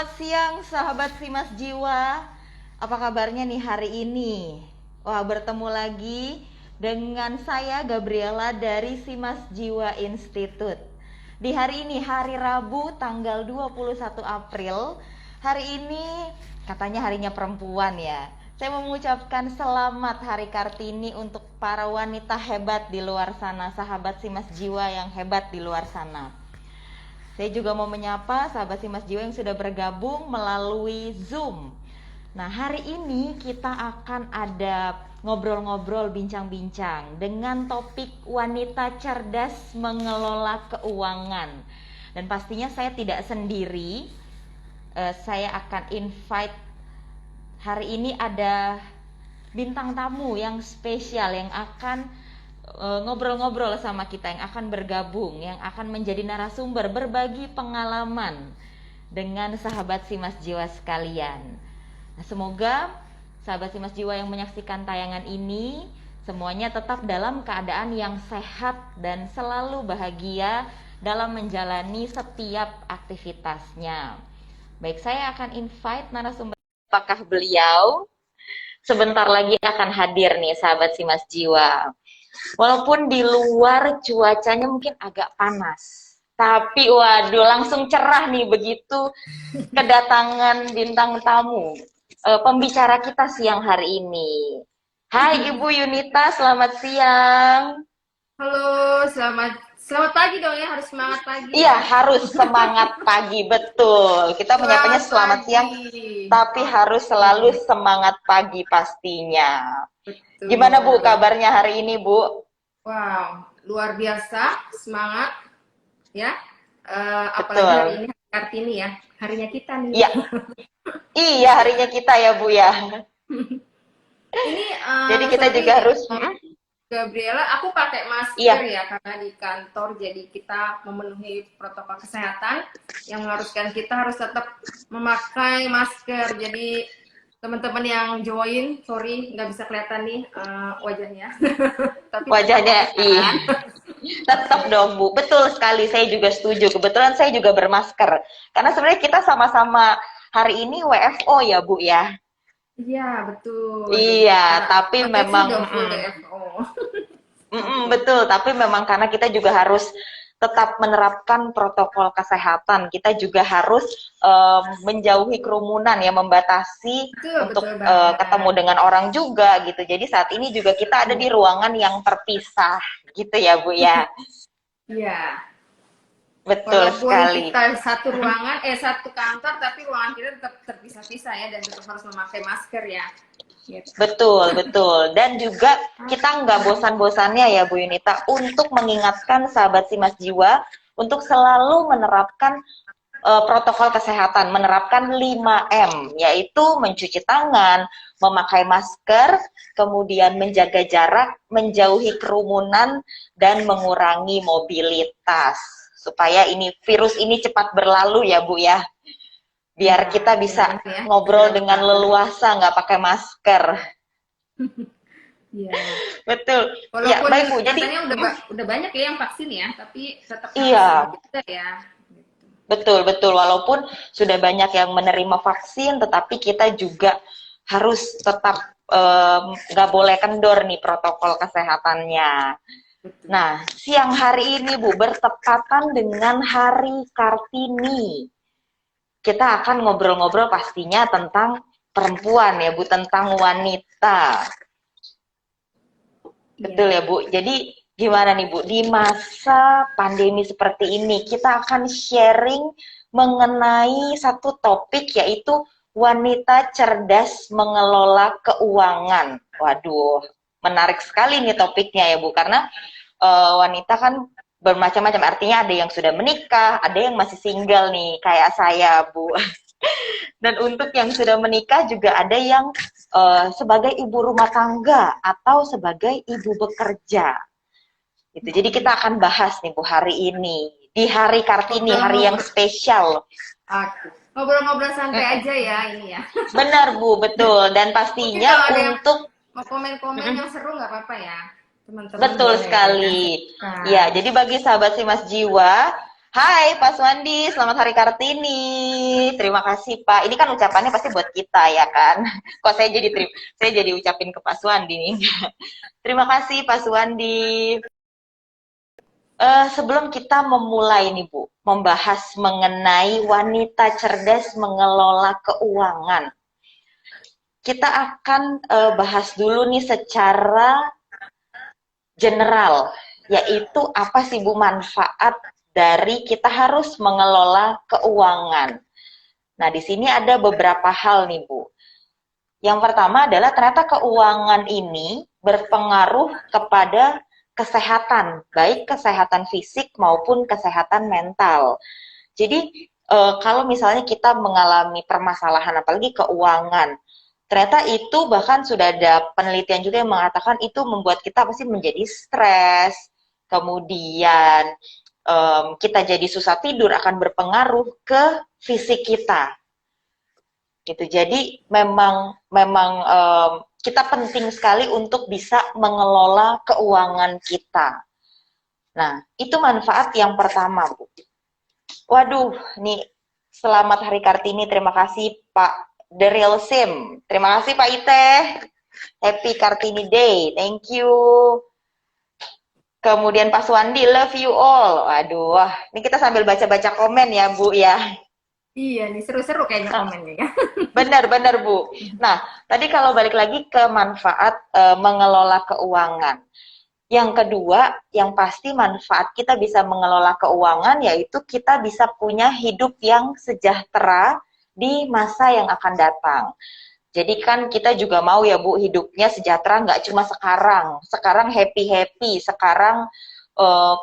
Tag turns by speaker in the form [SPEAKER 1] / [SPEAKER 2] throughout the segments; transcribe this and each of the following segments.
[SPEAKER 1] Selamat siang sahabat Simas Jiwa. Apa kabarnya nih hari ini? Wah, bertemu lagi dengan saya Gabriela dari Simas Jiwa Institute. Di hari ini hari Rabu tanggal 21 April. Hari ini katanya harinya perempuan ya. Saya mau mengucapkan selamat Hari Kartini untuk para wanita hebat di luar sana, sahabat Simas Jiwa yang hebat di luar sana. Saya juga mau menyapa sahabat Simas Jiwa yang sudah bergabung melalui Zoom. Nah, hari ini kita akan ada ngobrol-ngobrol, bincang-bincang dengan topik wanita cerdas mengelola keuangan. Dan pastinya saya tidak sendiri. Saya akan invite, hari ini ada bintang tamu yang spesial yang akan ngobrol-ngobrol sama kita, yang akan bergabung, yang akan menjadi narasumber, berbagi pengalaman dengan sahabat Simas Jiwa sekalian. Nah, semoga sahabat Simas Jiwa yang menyaksikan tayangan ini semuanya tetap dalam keadaan yang sehat dan selalu bahagia dalam menjalani setiap aktivitasnya. Baik, saya akan invite narasumber. Apakah beliau sebentar lagi akan hadir nih sahabat Simas Jiwa. Walaupun di luar cuacanya mungkin agak panas, tapi waduh langsung cerah nih begitu kedatangan bintang tamu, pembicara kita siang hari ini. Hai Ibu Yunita, selamat siang.
[SPEAKER 2] Halo, selamat pagi dong ya, harus semangat pagi
[SPEAKER 1] Iya,
[SPEAKER 2] ya.
[SPEAKER 1] harus semangat pagi, betul. Kita menyapanya
[SPEAKER 2] Selamat
[SPEAKER 1] selamat siang,
[SPEAKER 2] pagi.
[SPEAKER 1] tapi harus selalu
[SPEAKER 2] Oke,
[SPEAKER 1] semangat pagi pastinya. Gimana Bu
[SPEAKER 2] betul.
[SPEAKER 1] kabarnya hari ini Bu?
[SPEAKER 2] Wow, luar biasa, semangat ya. Apalagi hari
[SPEAKER 1] Betul.
[SPEAKER 2] ini hari Kartini ya, harinya kita nih.
[SPEAKER 1] Iya, iya harinya kita ya Bu ya.
[SPEAKER 2] Ini
[SPEAKER 1] Jadi kita juga
[SPEAKER 2] sorry
[SPEAKER 1] harus,
[SPEAKER 2] Gabriela, aku pakai masker
[SPEAKER 1] iya,
[SPEAKER 2] ya karena di kantor, jadi kita memenuhi protokol kesehatan yang mengharuskan kita harus tetap memakai masker. Jadi teman-teman yang join, sorry nggak bisa kelihatan nih wajahnya, tapi tetap
[SPEAKER 1] wajahnya,
[SPEAKER 2] oke
[SPEAKER 1] iya,
[SPEAKER 2] kan?
[SPEAKER 1] tetap dong Bu. Betul sekali, saya juga setuju. Kebetulan saya juga bermasker. Karena sebenarnya kita sama-sama hari ini WFO ya Bu ya.
[SPEAKER 2] Iya betul. Jadi
[SPEAKER 1] Iya,
[SPEAKER 2] kita
[SPEAKER 1] tapi
[SPEAKER 2] proteksi
[SPEAKER 1] memang,
[SPEAKER 2] dong full WFO.
[SPEAKER 1] betul. Tapi memang karena kita juga harus tetap menerapkan protokol kesehatan. Kita juga harus menjauhi kerumunan ya, membatasi
[SPEAKER 2] Betul
[SPEAKER 1] untuk
[SPEAKER 2] betul banget.
[SPEAKER 1] ketemu dengan orang juga gitu. Jadi saat ini juga kita ada di ruangan yang terpisah gitu ya Bu ya.
[SPEAKER 2] Iya.
[SPEAKER 1] Betul
[SPEAKER 2] Walaupun
[SPEAKER 1] sekali.
[SPEAKER 2] kita satu ruangan, satu kantor, tapi ruangan kita tetap terpisah-pisah ya, dan tetap harus memakai masker ya. Gitu.
[SPEAKER 1] Betul, betul. Dan juga kita nggak bosan-bosannya ya Bu Yunita untuk mengingatkan sahabat Simas Jiwa untuk selalu menerapkan protokol kesehatan, menerapkan 5M, yaitu mencuci tangan, memakai masker, kemudian menjaga jarak, menjauhi kerumunan, dan mengurangi mobilitas. Supaya ini virus ini cepat berlalu ya Bu ya. Biar
[SPEAKER 2] Iya,
[SPEAKER 1] kita bisa
[SPEAKER 2] semoga ya
[SPEAKER 1] ngobrol
[SPEAKER 2] segera
[SPEAKER 1] dengan
[SPEAKER 2] berlalu.
[SPEAKER 1] leluasa, nggak pakai masker.
[SPEAKER 2] Iya.
[SPEAKER 1] Betul. Ya,
[SPEAKER 2] Walaupun
[SPEAKER 1] baik Bu. Jadi,
[SPEAKER 2] katanya udah banyak ya yang vaksin ya, tapi tetap harus
[SPEAKER 1] iya,
[SPEAKER 2] dijaga ya.
[SPEAKER 1] betul, betul. Walaupun sudah banyak yang menerima vaksin, tetapi kita juga harus tetap nggak boleh kendor nih protokol kesehatannya.
[SPEAKER 2] Betul.
[SPEAKER 1] Nah, siang hari ini Bu, bertepatan dengan Hari Kartini. Kita akan ngobrol-ngobrol pastinya tentang perempuan ya Bu, tentang wanita. Betul ya
[SPEAKER 2] Iya.
[SPEAKER 1] Bu. Jadi gimana nih Bu, di masa pandemi seperti ini kita akan sharing mengenai satu topik yaitu wanita cerdas mengelola keuangan. Waduh, menarik sekali nih topiknya ya Bu, karena wanita kan bermacam-macam, artinya ada yang sudah menikah, ada yang masih single nih kayak saya Bu. Dan untuk yang sudah menikah juga ada yang sebagai ibu rumah tangga atau sebagai ibu bekerja. Gitu. Jadi kita akan bahas nih Bu hari ini di Hari Kartini, hari yang
[SPEAKER 2] Ngobrol-ngobrol
[SPEAKER 1] spesial.
[SPEAKER 2] ngobrol-ngobrol santai
[SPEAKER 1] Mm-mm.
[SPEAKER 2] aja ya ini ya.
[SPEAKER 1] Benar Bu, betul. Dan
[SPEAKER 2] Mungkin
[SPEAKER 1] pastinya
[SPEAKER 2] kalau ada yang
[SPEAKER 1] untuk
[SPEAKER 2] mau komen-komen
[SPEAKER 1] mm-mm,
[SPEAKER 2] yang seru nggak apa-apa ya. Teman-teman
[SPEAKER 1] betul
[SPEAKER 2] boleh
[SPEAKER 1] sekali. Ya,
[SPEAKER 2] kasihkan.
[SPEAKER 1] jadi bagi sahabat Simas Jiwa, Hai Pak Suwandi, selamat Hari Kartini. Terima kasih Pak. Ini kan ucapannya pasti buat kita ya kan. Kok saya jadi ucapin ke Pak Suwandi nih. Terima kasih Pak Suwandi. Sebelum kita memulai nih Bu, membahas mengenai wanita cerdas mengelola keuangan, kita akan bahas dulu nih secara general, yaitu apa sih Bu manfaat dari kita harus mengelola keuangan. Nah, di sini ada beberapa hal nih Bu. Yang pertama adalah ternyata keuangan ini berpengaruh kepada kesehatan, baik kesehatan fisik maupun kesehatan mental. Jadi kalau misalnya kita mengalami permasalahan apalagi keuangan, ternyata itu bahkan sudah ada penelitian juga yang mengatakan itu membuat kita pasti menjadi stres, kemudian kita jadi susah tidur akan berpengaruh ke fisik kita. Gitu. Jadi memang kita penting sekali untuk bisa mengelola keuangan kita. Nah, itu manfaat yang pertama, Bu. Waduh, nih selamat Hari Kartini. Terima kasih Pak The Real Sim. Terima kasih Pak Ite. Happy Kartini Day. Thank you. Kemudian Pak Suwandi, love you all. Waduh, wah, ini kita sambil baca-baca komen ya, Bu ya.
[SPEAKER 2] Iya nih, seru-seru kayaknya komennya ya.
[SPEAKER 1] Benar-benar Bu. Nah, tadi kalau balik lagi ke manfaat mengelola keuangan. Yang kedua, yang pasti manfaat kita bisa mengelola keuangan yaitu kita bisa punya hidup yang sejahtera di masa yang akan datang. Jadi kan kita juga mau ya Bu hidupnya sejahtera nggak cuma sekarang. Sekarang happy-happy, sekarang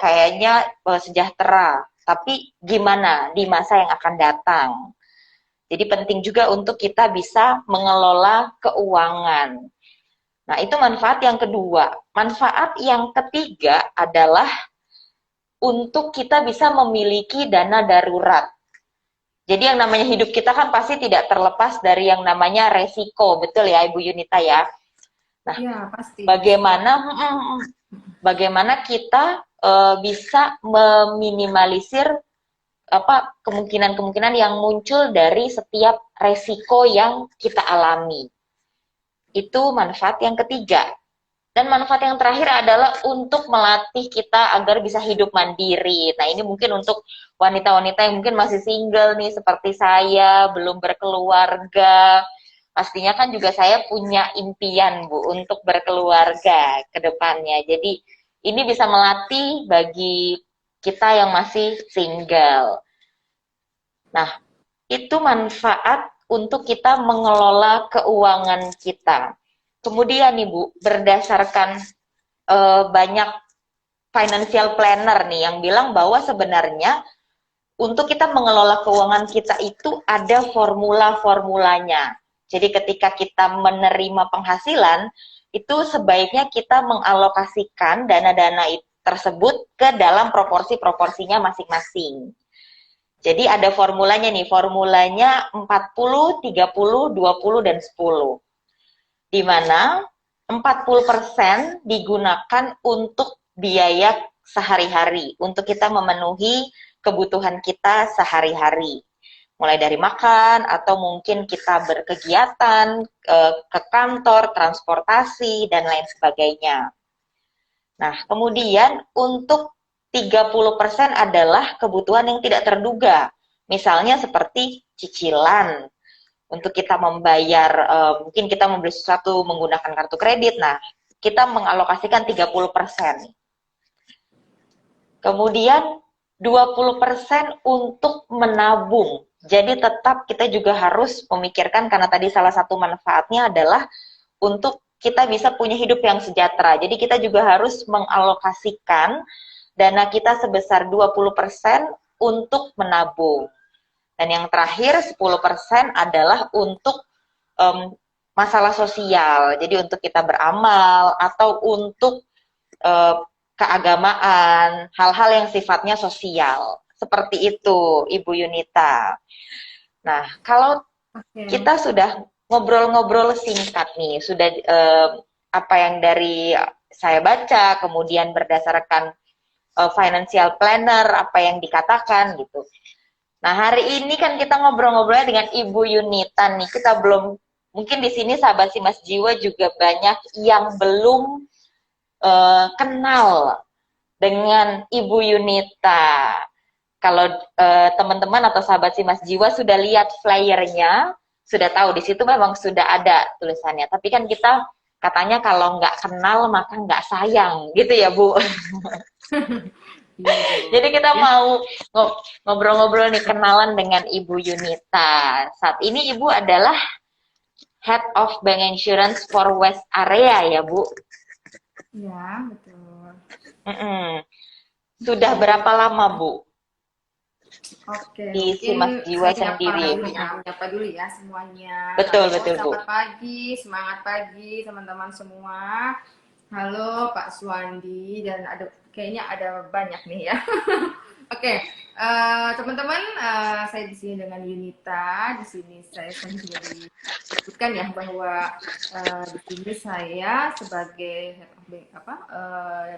[SPEAKER 1] kayaknya sejahtera. Tapi gimana di masa yang akan datang? Jadi penting juga untuk kita bisa mengelola keuangan. Nah, itu manfaat yang kedua. Manfaat yang ketiga adalah untuk kita bisa memiliki dana darurat. Jadi yang namanya hidup kita kan pasti tidak terlepas dari yang namanya resiko, betul ya Ibu Yunita ya? Nah,
[SPEAKER 2] Iya, pasti.
[SPEAKER 1] bagaimana kita bisa meminimalisir apa kemungkinan-kemungkinan yang muncul dari setiap resiko yang kita alami. Itu manfaat yang ketiga. Dan manfaat yang terakhir adalah untuk melatih kita agar bisa hidup mandiri. Nah, ini mungkin untuk wanita-wanita yang mungkin masih single nih, seperti saya, belum berkeluarga. Pastinya kan juga saya punya impian, Bu, untuk berkeluarga ke depannya. Jadi, ini bisa melatih bagi kita yang masih single. Nah, itu manfaat untuk kita mengelola keuangan kita. Kemudian nih Bu, berdasarkan banyak financial planner nih yang bilang bahwa sebenarnya untuk kita mengelola keuangan kita itu ada formula-formulanya. Jadi ketika kita menerima penghasilan, itu sebaiknya kita mengalokasikan dana-dana tersebut ke dalam proporsi-proporsinya masing-masing. Jadi ada formulanya nih, formulanya 40, 30, 20, dan 10. Di mana 40% digunakan untuk biaya sehari-hari, untuk kita memenuhi kebutuhan kita sehari-hari. Mulai dari makan, atau mungkin kita berkegiatan, ke kantor, transportasi, dan lain sebagainya. Nah, kemudian untuk 30% adalah kebutuhan yang tidak terduga. Misalnya seperti cicilan, untuk kita membayar, mungkin kita membeli sesuatu menggunakan kartu kredit, nah kita mengalokasikan 30%. Kemudian 20% untuk menabung. Jadi tetap kita juga harus memikirkan, karena tadi salah satu manfaatnya adalah untuk kita bisa punya hidup yang sejahtera. Jadi kita juga harus mengalokasikan dana kita sebesar 20% untuk menabung. Dan yang terakhir 10% adalah untuk masalah sosial. Jadi untuk kita beramal atau untuk keagamaan, hal-hal yang sifatnya sosial. Seperti itu, Ibu Yunita. Nah, kalau kita sudah ngobrol-ngobrol singkat nih, sudah apa yang dari saya baca, kemudian berdasarkan financial planner, apa yang dikatakan gitu. Nah, hari ini kan kita ngobrol-ngobrolnya dengan Ibu Yunita nih. Kita belum, mungkin di sini sahabat Simas Jiwa juga banyak yang belum kenal dengan Ibu Yunita. Kalau teman-teman atau sahabat Simas Jiwa sudah lihat flyernya, sudah tahu di situ memang sudah ada tulisannya. Tapi kan kita katanya kalau nggak kenal maka nggak sayang, gitu ya Bu. Jadi kita mau ngobrol-ngobrol nih, kenalan dengan Ibu Yunita. Saat ini Ibu adalah Head of Bank Insurance for West Area ya Bu?
[SPEAKER 2] Ya, betul.
[SPEAKER 1] Sudah berapa lama Bu?
[SPEAKER 2] Oke,
[SPEAKER 1] Di
[SPEAKER 2] mungkin
[SPEAKER 1] Simas Jiwa
[SPEAKER 2] saya
[SPEAKER 1] sendiri.
[SPEAKER 2] menyapa dulu ya semuanya.
[SPEAKER 1] Betul,
[SPEAKER 2] Halo,
[SPEAKER 1] betul Bu.
[SPEAKER 2] selamat pagi, semangat pagi teman-teman semua. Halo Pak Suwandi, dan kayaknya ada banyak nih ya. Oke, teman-teman, saya di sini dengan Yunita. Di sini saya sudah disebutkan ya bahwa di sini saya sebagai head of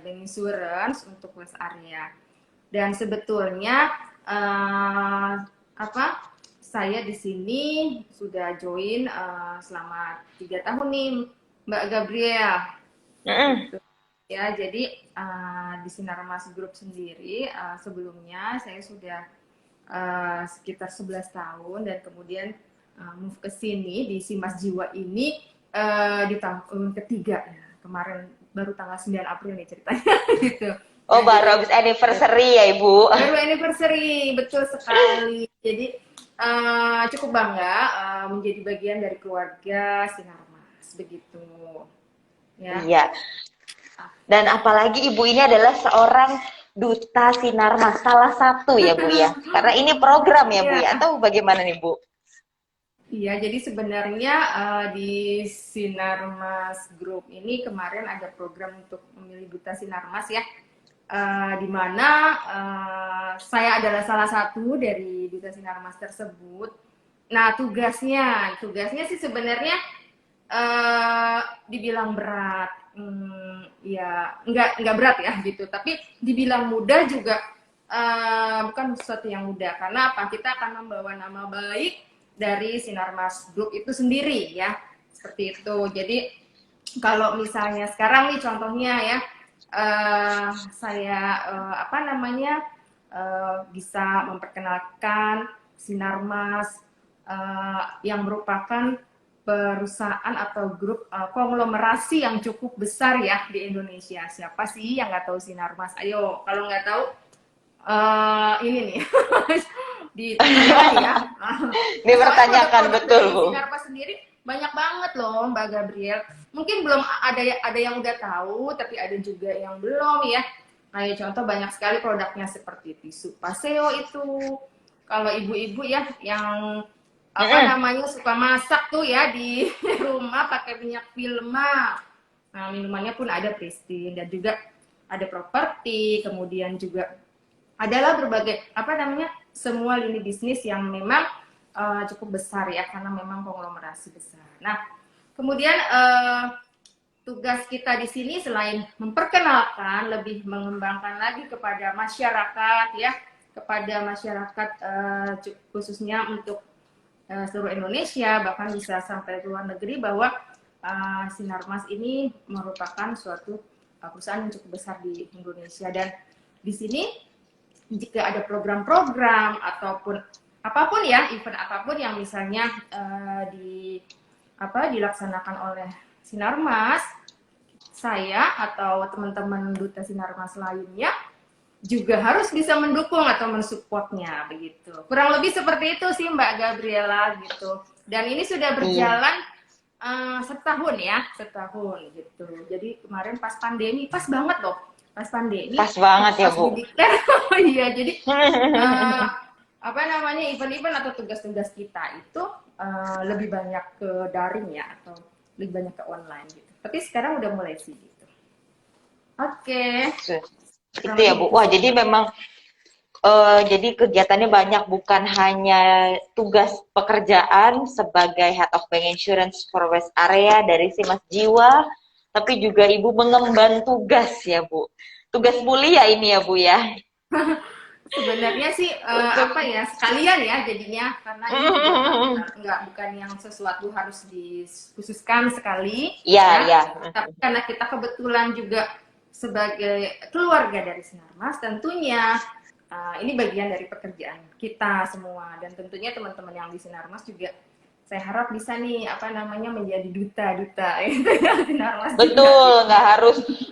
[SPEAKER 2] bank insurance untuk West Area. Dan sebetulnya saya di sini sudah join selama 3 tahun nih, Mbak Gabriel. Ya, jadi di Sinarmas Group sendiri sebelumnya saya sudah sekitar 11 tahun, dan kemudian move ke sini di Simas Jiwa ini di tahun ketiga ya. Kemarin baru tanggal 9 April nih ceritanya gitu.
[SPEAKER 1] Oh, baru habis anniversary ya Ibu?
[SPEAKER 2] Baru anniversary, betul sekali. Jadi cukup bangga menjadi bagian dari keluarga Sinarmas, begitu. Ya.
[SPEAKER 1] Iya. Dan apalagi Ibu ini adalah seorang duta Sinarmas, salah satu ya Bu ya? Karena ini program ya Bu ya? Atau bagaimana nih Bu?
[SPEAKER 2] Iya, jadi sebenarnya di Sinarmas Group ini kemarin ada program untuk memilih duta Sinarmas ya. Di mana saya adalah salah satu dari duta Sinarmas tersebut. Nah, tugasnya sih sebenarnya dibilang berat, ya nggak berat ya gitu. Tapi dibilang mudah juga bukan sesuatu yang mudah, karena apa? Kita akan membawa nama baik dari Sinarmas Group itu sendiri ya, seperti itu. Jadi kalau misalnya sekarang nih contohnya ya. Saya bisa memperkenalkan Sinarmas yang merupakan perusahaan atau grup konglomerasi yang cukup besar ya di Indonesia. Siapa sih yang nggak tahu Sinarmas? Ayo, kalau nggak tahu ini nih ditanyakan ya.
[SPEAKER 1] Dipertanyakan betul Bu.
[SPEAKER 2] Sinarmas sendiri banyak banget loh Mbak Gabriel. Mungkin belum ada yang udah tahu, tapi ada juga yang belum ya. Kayak contoh banyak sekali produknya seperti tisu Paseo itu. Kalau ibu-ibu ya yang suka masak tuh ya di rumah pakai minyak Vilma. Nah, minumannya pun ada Pristine, dan juga ada properti, kemudian juga adalah berbagai semua lini bisnis yang memang cukup besar ya, karena memang konglomerasi besar. Nah, kemudian tugas kita di sini selain memperkenalkan, lebih mengembangkan lagi kepada masyarakat ya, kepada masyarakat khususnya untuk seluruh Indonesia, bahkan bisa sampai ke luar negeri, bahwa Sinarmas ini merupakan suatu perusahaan yang cukup besar di Indonesia. Dan di sini jika ada program-program ataupun apapun ya, event apapun yang misalnya dilaksanakan oleh Sinarmas, saya atau teman-teman duta Sinarmas lainnya juga harus bisa mendukung atau mensupportnya, begitu. Kurang lebih seperti itu sih Mbak Gabriela gitu. Dan ini sudah berjalan setahun gitu. Jadi kemarin pas pandemi, pas banget loh. Pas pandemi.
[SPEAKER 1] Pas banget ya Bu.
[SPEAKER 2] Iya, jadi event-event atau tugas-tugas kita itu lebih banyak ke daring ya, atau lebih banyak ke online gitu. Tapi sekarang udah mulai sih gitu. Oke.
[SPEAKER 1] Itu ya Bu. Wah, jadi memang jadi kegiatannya banyak, bukan hanya tugas pekerjaan sebagai Head of Bank Insurance for West Area dari Simas Jiwa, tapi juga Ibu mengemban tugas ya Bu. tugas mulia ini ya Bu ya.
[SPEAKER 2] Sebenarnya sih
[SPEAKER 1] Untuk
[SPEAKER 2] apa ya, sekalian ya jadinya, karena ini juga nggak bukan yang sesuatu harus dikhususkan sekali
[SPEAKER 1] iya,
[SPEAKER 2] ya,
[SPEAKER 1] iya.
[SPEAKER 2] tapi karena kita kebetulan juga sebagai keluarga dari Sinarmas tentunya ini bagian dari pekerjaan kita semua, dan tentunya teman-teman yang di Sinarmas juga saya harap bisa nih apa namanya menjadi duta-duta gitu ya Sinarmas juga gitu.
[SPEAKER 1] Betul,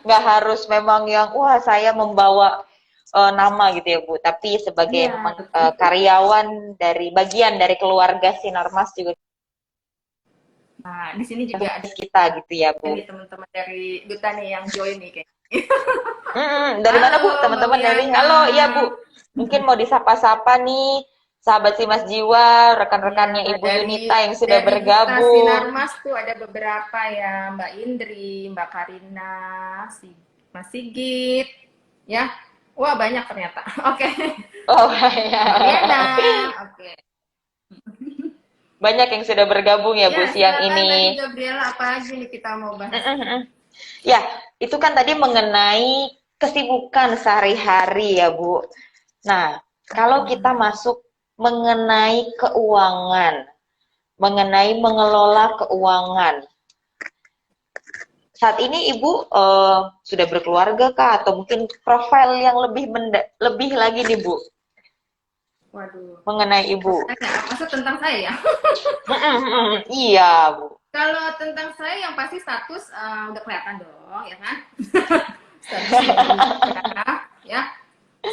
[SPEAKER 1] nggak harus memang yang wah saya membawa nama gitu ya Bu, tapi sebagai
[SPEAKER 2] Iya
[SPEAKER 1] memang
[SPEAKER 2] betul.
[SPEAKER 1] karyawan dari bagian dari keluarga Sinarmas juga
[SPEAKER 2] Nah di sini juga ada
[SPEAKER 1] kita gitu ya Bu.
[SPEAKER 2] nih teman-teman dari duta nih yang join nih kayaknya.
[SPEAKER 1] Dari mana
[SPEAKER 2] Halo
[SPEAKER 1] Bu?
[SPEAKER 2] Mbak
[SPEAKER 1] Teman-teman dari
[SPEAKER 2] Bianca.
[SPEAKER 1] halo, iya Bu. Mungkin mau disapa-sapa nih sahabat Simas Jiwa,
[SPEAKER 2] Ya,
[SPEAKER 1] rekan-rekannya Ibu
[SPEAKER 2] dari
[SPEAKER 1] Yunita yang sudah
[SPEAKER 2] Duta
[SPEAKER 1] bergabung.
[SPEAKER 2] Sinarmas tuh ada beberapa ya, Mbak Indri, Mbak Karina, Mas Sigit, ya. Wah, banyak ternyata. Oke.
[SPEAKER 1] Oh,
[SPEAKER 2] Mbak Riana.
[SPEAKER 1] ya.
[SPEAKER 2] Oke.
[SPEAKER 1] Banyak yang sudah bergabung ya
[SPEAKER 2] Ya,
[SPEAKER 1] Bu siang
[SPEAKER 2] silakan tadi
[SPEAKER 1] ini.
[SPEAKER 2] Gabriela, apa aja nih kita mau bahas?
[SPEAKER 1] Ya, itu kan tadi mengenai kesibukan sehari-hari ya Bu. Nah, kalau kita masuk mengenai keuangan, mengenai mengelola keuangan. Saat ini Ibu sudah berkeluarga kah atau mungkin profil yang lebih lagi nih Bu
[SPEAKER 2] Waduh.
[SPEAKER 1] mengenai Ibu?
[SPEAKER 2] Tanya, maksud tentang saya ya?
[SPEAKER 1] Iya Bu.
[SPEAKER 2] Kalau tentang saya yang pasti status udah kelihatan dong, ya kan? Status sudah menikah, ya.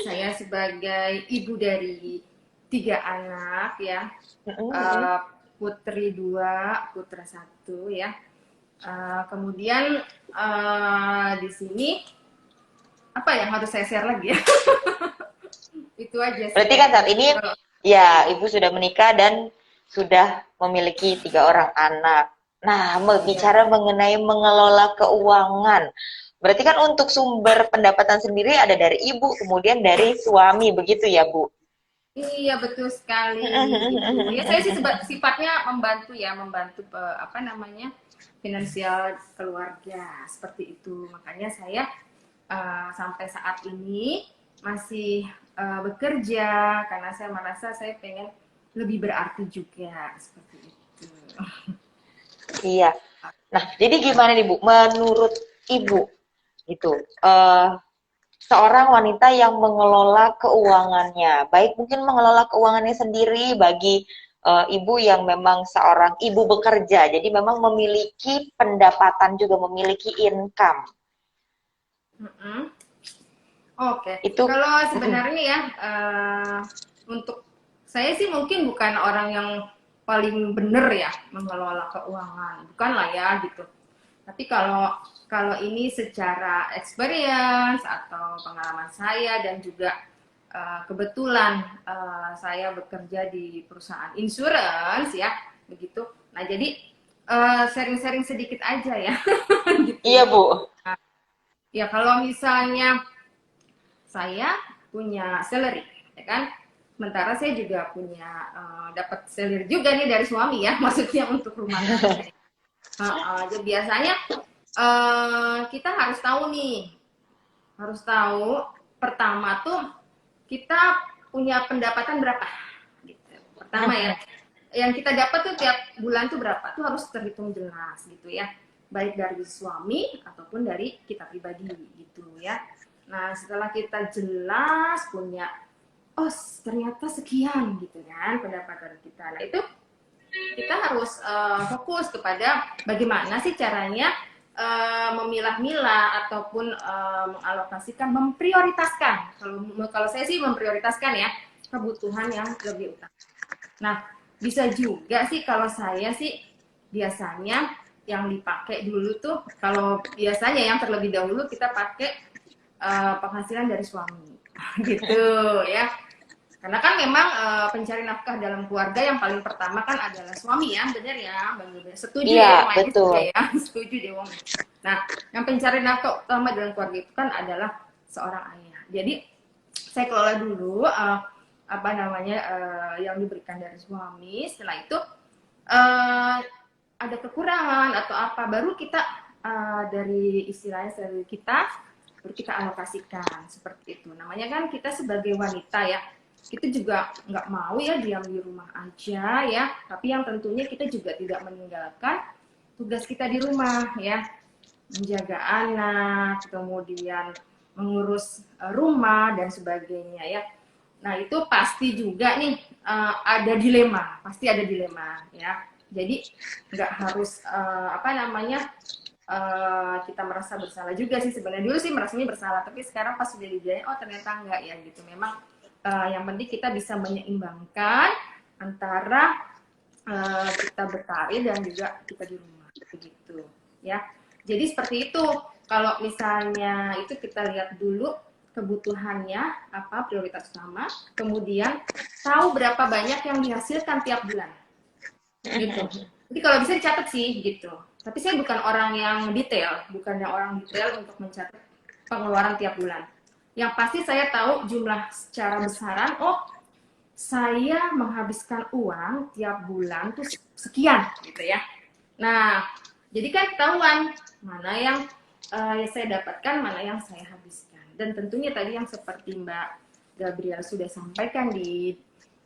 [SPEAKER 2] Saya sebagai ibu dari 3 anak, ya. Eh, putri 2, putra 1, ya. Kemudian di sini apa yang harus saya share lagi ya? Itu aja sih
[SPEAKER 1] Berarti kan saat
[SPEAKER 2] kayaknya.
[SPEAKER 1] ini ya Ibu sudah menikah dan sudah memiliki 3 orang anak. Nah,
[SPEAKER 2] Iya.
[SPEAKER 1] bicara mengenai mengelola keuangan, berarti kan untuk sumber pendapatan sendiri ada dari ibu, kemudian dari suami, begitu ya, Bu?
[SPEAKER 2] Iya betul sekali gitu. Ya saya sih sifatnya membantu ya, membantu apa namanya finansial keluarga seperti itu. Makanya saya sampai saat ini masih bekerja karena saya merasa saya pengen lebih berarti juga seperti itu.
[SPEAKER 1] Iya. Nah, jadi gimana nih, Bu? Menurut Ibu, gitu, eh, seorang wanita yang mengelola keuangannya, baik mungkin mengelola keuangannya sendiri bagi ibu yang memang seorang ibu bekerja, jadi memang memiliki pendapatan juga memiliki income.
[SPEAKER 2] Mm-mm. Oke,
[SPEAKER 1] Itu
[SPEAKER 2] kalau sebenarnya ya untuk saya sih mungkin bukan orang yang paling benar ya mengelola keuangan, bukan lah ya gitu. Tapi kalau kalau ini secara experience atau pengalaman saya dan juga kebetulan saya bekerja di perusahaan insurance ya begitu. Nah jadi sharing-sharing sedikit aja ya gitu
[SPEAKER 1] iya,
[SPEAKER 2] ya.
[SPEAKER 1] Bu.
[SPEAKER 2] Ya kalau misalnya saya punya salary, ya kan? Sementara saya juga punya dapat salary juga nih dari suami ya, maksudnya untuk rumah tangga. Jadi biasanya kita harus tahu nih, harus tahu pertama tuh kita punya pendapatan berapa. Gitu. Pertama ya, yang kita dapat tuh tiap bulan tuh berapa tuh harus terhitung jelas gitu ya, baik dari suami ataupun dari kita pribadi gitu ya. Nah setelah kita jelas punya oh ternyata sekian gitu kan pendapatan kita, nah itu kita harus fokus kepada bagaimana sih caranya memilah-milah ataupun mengalokasikan, memprioritaskan. Kalau saya sih memprioritaskan ya kebutuhan yang lebih utama. Nah, bisa juga sih kalau saya sih biasanya yang dipakai dulu tuh kalau biasanya yang terlebih dahulu kita pakai penghasilan dari suami gitu ya. Karena kan memang pencari nafkah dalam keluarga yang paling pertama kan adalah suami ya, benar ya, Bang Yuda. Setuju
[SPEAKER 1] Iya,
[SPEAKER 2] ya yang lainnya juga
[SPEAKER 1] betul.
[SPEAKER 2] ya, setuju deh Wong. Nah, yang pencari nafkah utama dalam keluarga itu kan adalah seorang ayah. Jadi saya kelola dulu apa namanya yang diberikan dari suami. Setelah itu ada kekurangan atau apa, baru kita dari istilahnya dari kita baru kita alokasikan seperti itu. Namanya kan kita sebagai wanita ya, kita juga nggak mau ya diam di rumah aja ya, tapi yang tentunya kita juga tidak meninggalkan tugas kita di rumah ya, menjaga anak, kemudian mengurus rumah dan sebagainya ya. Nah itu pasti juga nih ada dilema, pasti ada dilema ya. Jadi nggak harus kita merasa bersalah juga sih sebenarnya. Dulu sih merasanya bersalah, tapi sekarang pas sudah dijalanin, oh ternyata enggak ya gitu. Memang yang penting kita bisa menyeimbangkan antara kita berkarir dan juga kita di rumah begitu ya. Jadi seperti itu. Kalau misalnya itu kita lihat dulu kebutuhannya apa, prioritas utama, kemudian tahu berapa banyak yang dihasilkan tiap bulan gitu. Jadi kalau bisa dicatat sih gitu. Tapi saya bukan orang yang detail, bukannya orang detail untuk mencatat pengeluaran tiap bulan. Yang pasti saya tahu jumlah secara besaran, oh saya menghabiskan uang tiap bulan tuh sekian gitu ya. Nah, jadi kan ketahuan mana yang saya dapatkan, mana yang saya habiskan. Dan tentunya tadi yang seperti Mbak Gabriel sudah sampaikan di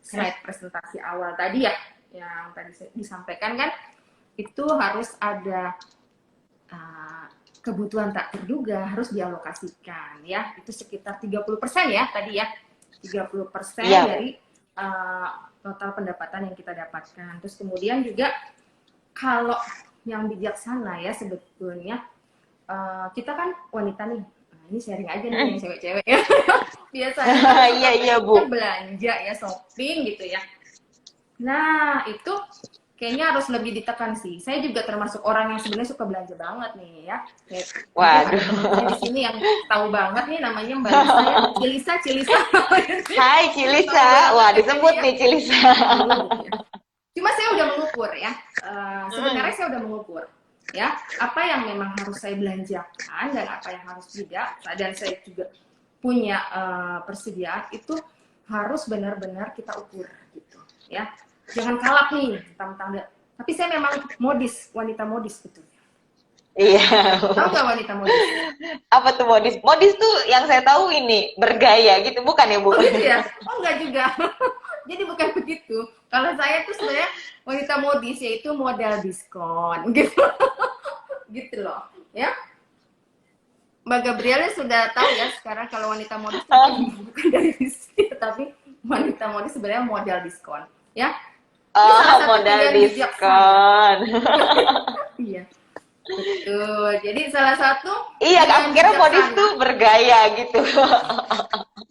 [SPEAKER 2] slide presentasi awal tadi ya, yang tadi disampaikan kan, itu harus ada kebutuhan tak terduga harus dialokasikan ya. Itu sekitar 30% ya tadi ya. 30% dari total pendapatan yang kita dapatkan. Terus kemudian juga kalau yang bijaksana ya sebetulnya, kita kan wanita nih, ini sharing aja nih yang cewek-cewek ya. Biasanya
[SPEAKER 1] iya Bu.
[SPEAKER 2] belanja ya, shopping gitu ya. Nah itu kayaknya harus lebih ditekan sih. Saya juga termasuk orang yang sebenarnya suka belanja banget nih ya.
[SPEAKER 1] Waduh.
[SPEAKER 2] Ada di sini yang tahu banget nih, namanya Mbak Lisa, Cilisa.
[SPEAKER 1] Hai Cilisa, wah disebut nih Cilisa.
[SPEAKER 2] Cuma saya udah mengukur ya. Sebenarnya saya udah mengukur ya apa yang memang harus saya belanjakan dan apa yang harus tidak. Dan saya juga punya persediaan itu harus benar-benar kita ukur gitu ya. Jangan kalap nih tentang tapi saya memang modis, wanita modis gitu.
[SPEAKER 1] Iya.
[SPEAKER 2] Tahu nggak wanita modis?
[SPEAKER 1] Apa tuh modis? Modis tuh yang saya tahu ini bergaya gitu, bukan ya Bu?
[SPEAKER 2] Oh gitu ya? Oh enggak juga. Jadi bukan begitu. Kalau saya tuh sebenarnya wanita modis yaitu modal diskon gitu. Gitu loh, ya. Mbak Gabriela sudah tahu ya sekarang kalau wanita modis itu bukan dari diskon, tapi wanita modis sebenarnya modal diskon, ya.
[SPEAKER 1] Oh, modal diskon.
[SPEAKER 2] Iya. Betul. Jadi salah satu
[SPEAKER 1] Iya, aku kira modis tuh bergaya gitu.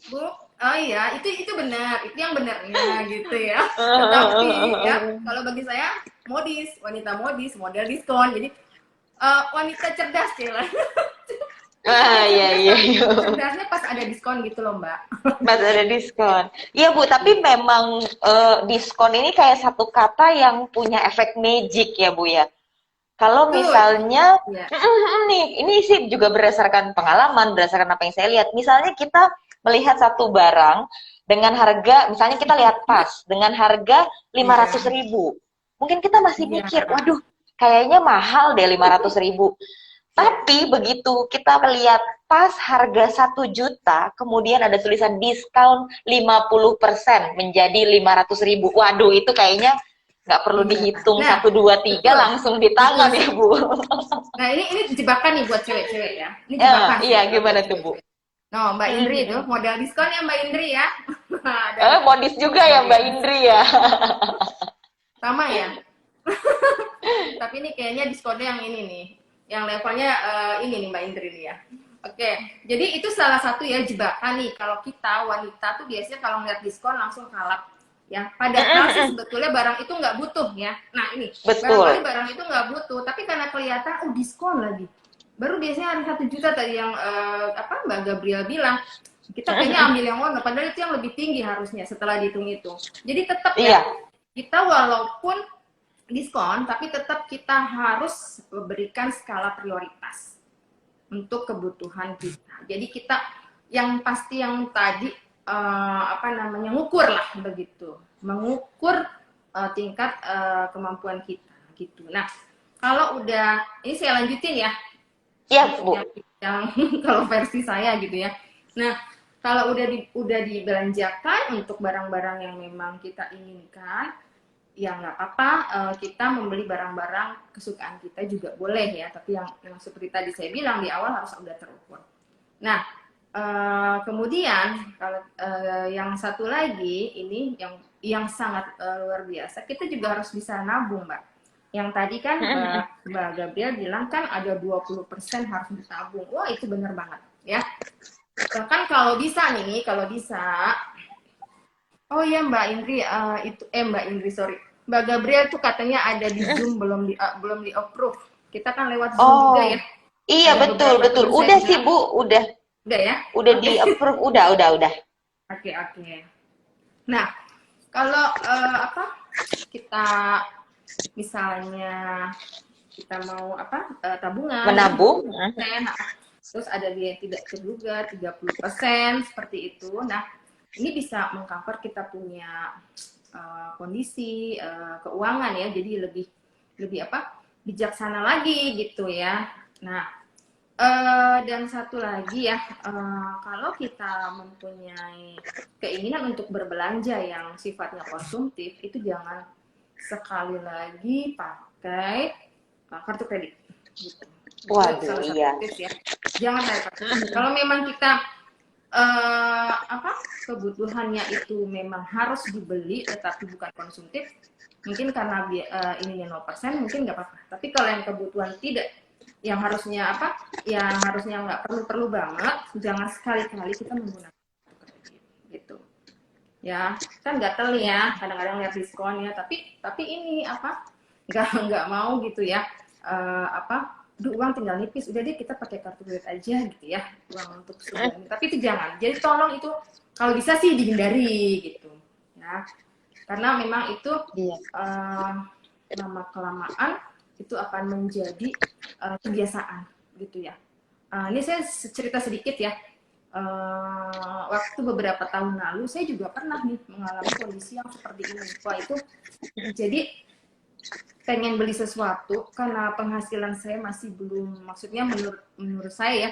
[SPEAKER 2] Bu, oh iya, itu benar, itu yang benarnya gitu ya. Tetapi ya, kalau bagi saya modis, wanita modis, model diskon. Jadi wanita cerdas Cila.
[SPEAKER 1] Iya.
[SPEAKER 2] Cerdasnya pas ada diskon gitu loh Mbak.
[SPEAKER 1] Pas ada diskon. Iya Bu, tapi memang diskon ini kayak satu kata yang punya efek magic ya Bu ya. Kalau misalnya, nih, ini sih juga berdasarkan pengalaman, berdasarkan apa yang saya lihat. Misalnya kita melihat satu barang dengan harga, misalnya kita lihat tas dengan harga 500.000. Mungkin kita masih mikir, waduh, kayaknya mahal deh 500.000. Tapi begitu kita melihat tas harga 1 juta, kemudian ada tulisan diskon 50% menjadi 500.000. Waduh, itu kayaknya nggak perlu dihitung 1, 2, 3 langsung di tangan ya Bu.
[SPEAKER 2] Nah ini jebakan nih buat cewek-cewek ya. Ini jebakan.
[SPEAKER 1] Iya gimana tuh Bu?
[SPEAKER 2] No, Mbak Indri itu modal diskon ya Mbak Indri ya.
[SPEAKER 1] Modis juga ya Mbak Indri ya.
[SPEAKER 2] Sama ya. Tapi ini kayaknya diskonnya yang ini nih, yang levelnya ini nih Mbak Indri nih ya. Oke, jadi itu salah satu ya jebakan nih. Kalau kita wanita tuh biasanya kalau ngeliat diskon langsung kalap. Ya, padahal sih sebetulnya barang itu nggak butuh ya. Nah ini, barangkali barang itu nggak butuh, tapi karena kelihatan diskon lagi. Baru biasanya hari 1 juta tadi yang Mbak Gabriel bilang, kita kayaknya ambil yang mana, padahal itu yang lebih tinggi harusnya setelah dihitung itu. Jadi tetap ya, kita walaupun diskon, tapi tetap kita harus berikan skala prioritas untuk kebutuhan kita. Jadi kita yang pasti yang tadi ngukur lah begitu, mengukur tingkat kemampuan kita gitu. Nah kalau udah, ini saya lanjutin ya,
[SPEAKER 1] Iya,
[SPEAKER 2] untuk
[SPEAKER 1] Bu.
[SPEAKER 2] yang kalau versi saya gitu ya. Nah, kalau udah dibelanjakan untuk barang-barang yang memang kita inginkan, ya nggak apa-apa, kita membeli barang-barang kesukaan kita juga boleh ya, tapi yang seperti tadi saya bilang di awal harus udah terukur. Nah, kemudian kalau yang satu lagi ini yang sangat luar biasa, kita juga harus bisa nabung, Mbak. Yang tadi kan Mbak Gabriel bilang kan ada 20% harus ditabung. Wah, itu benar banget ya. Bahkan kalau bisa nih, kalau bisa, oh ya Mbak Indri, Mbak Indri, sorry. Mbak Gabriel tuh katanya ada di Zoom, belum di approve. Kita kan lewat Zoom juga
[SPEAKER 1] Oh,
[SPEAKER 2] ya.
[SPEAKER 1] iya
[SPEAKER 2] Ada
[SPEAKER 1] betul
[SPEAKER 2] beberapa
[SPEAKER 1] betul.
[SPEAKER 2] teman saya
[SPEAKER 1] Udah sih
[SPEAKER 2] bilang,
[SPEAKER 1] Bu,
[SPEAKER 2] udah ya.
[SPEAKER 1] udah
[SPEAKER 2] Oke.
[SPEAKER 1] di approve, udah.
[SPEAKER 2] Oke, oke. Nah, kalau kita misalnya kita mau tabungan ya
[SPEAKER 1] Menabung.
[SPEAKER 2] 20%, terus ada dia yang tidak terduga 30% seperti itu. Nah, ini bisa mengcover kita punya kondisi keuangan ya, jadi lebih lebih bijaksana lagi gitu ya. Nah, dan satu lagi ya, kalau kita mempunyai keinginan untuk berbelanja yang sifatnya konsumtif, itu jangan sekali lagi pakai kartu kredit. Gitu. Itu
[SPEAKER 1] Waduh,
[SPEAKER 2] salah satu
[SPEAKER 1] iya.
[SPEAKER 2] tips ya. Jangan pakai kartu kredit. Kalau memang kita kebutuhannya itu memang harus dibeli, tetapi bukan konsumtif, mungkin karena ininya 0%, mungkin nggak apa-apa. Tapi kalau yang kebutuhan tidak, yang harusnya nggak perlu banget, jangan sekali-kali kita menggunakan gitu ya. Kan gatel ya, kadang-kadang lihat diskonnya, tapi ini nggak mau gitu ya, uang tinggal nipis, udah deh kita pakai kartu kredit aja gitu ya, uang untuk sebulan. Tapi itu jangan, jadi tolong itu kalau bisa sih dihindari gitu ya, karena memang itu lama kelamaan itu akan menjadi kebiasaan gitu ya. Ini saya cerita sedikit ya. Waktu beberapa tahun lalu saya juga pernah nih mengalami kondisi yang seperti ini. Wah, itu jadi pengen beli sesuatu karena penghasilan saya masih belum, maksudnya menurut saya ya,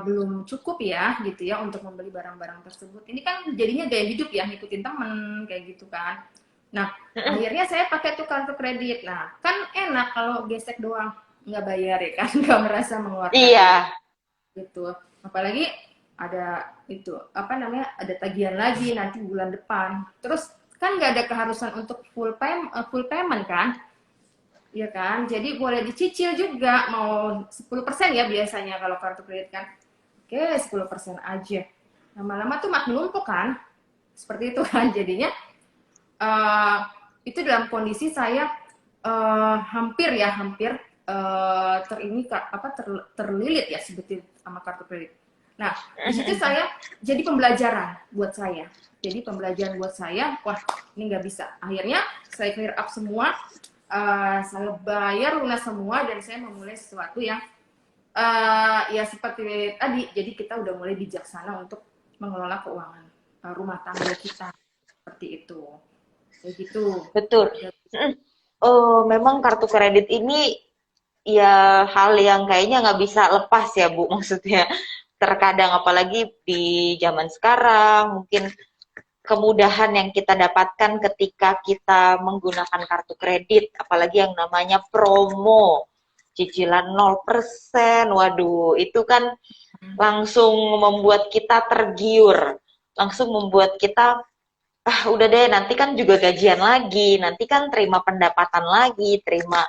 [SPEAKER 2] belum cukup ya gitu ya untuk membeli barang-barang tersebut. Ini kan jadinya gaya hidup ya, ngikutin temen kayak gitu kan. Nah, akhirnya saya pakai tuh kartu kredit. Nah, kan enak kalau gesek doang, nggak bayar ya kan, nggak merasa mengeluarkan
[SPEAKER 1] Iya.
[SPEAKER 2] gitu. Apalagi ada itu ada tagihan lagi nanti bulan depan. Terus kan nggak ada keharusan untuk full payment kan, ya kan? Jadi boleh dicicil juga, mau 10% ya biasanya kalau kartu kredit kan. Oke, 10% aja. Lama-lama tuh makin numpuk kan, seperti itu kan. Jadinya itu dalam kondisi saya hampir terlilit ya sebetulnya sama kartu kredit. Nah, di situ saya jadi pembelajaran buat saya. Jadi pembelajaran buat saya, wah ini nggak bisa. Akhirnya saya clear up semua, saya bayar lunas semua, dan saya memulai sesuatu yang ya seperti tadi. Jadi kita udah mulai bijaksana untuk mengelola keuangan rumah tangga kita, seperti itu. Kayak gitu.
[SPEAKER 1] Betul. Memang kartu kredit ini ya hal yang kayaknya nggak bisa lepas ya Bu, maksudnya terkadang apalagi di zaman sekarang mungkin kemudahan yang kita dapatkan ketika kita menggunakan kartu kredit, apalagi yang namanya promo, cicilan 0%, waduh itu kan langsung membuat kita tergiur, langsung membuat kita udah deh nanti kan juga gajian lagi, nanti kan terima pendapatan lagi, terima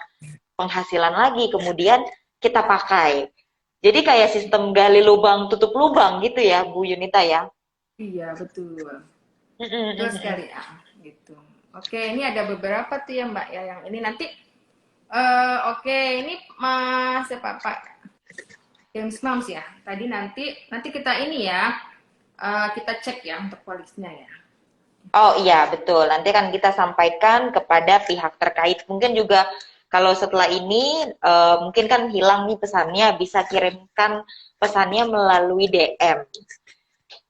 [SPEAKER 1] penghasilan lagi, kemudian kita pakai. Jadi kayak sistem gali lubang tutup lubang gitu ya Bu Yunita ya.
[SPEAKER 2] Iya, betul. Betul sekali ya, gitu. Oke, ini ada beberapa tuh ya Mbak ya, yang ini nanti oke, ini Mas Pak James Moms ya. Tadi nanti kita ini ya, kita cek ya untuk polisnya ya.
[SPEAKER 1] Oh iya betul, nanti akan kita sampaikan kepada pihak terkait. Mungkin juga kalau setelah ini mungkin kan hilang nih pesannya, bisa kirimkan pesannya melalui DM.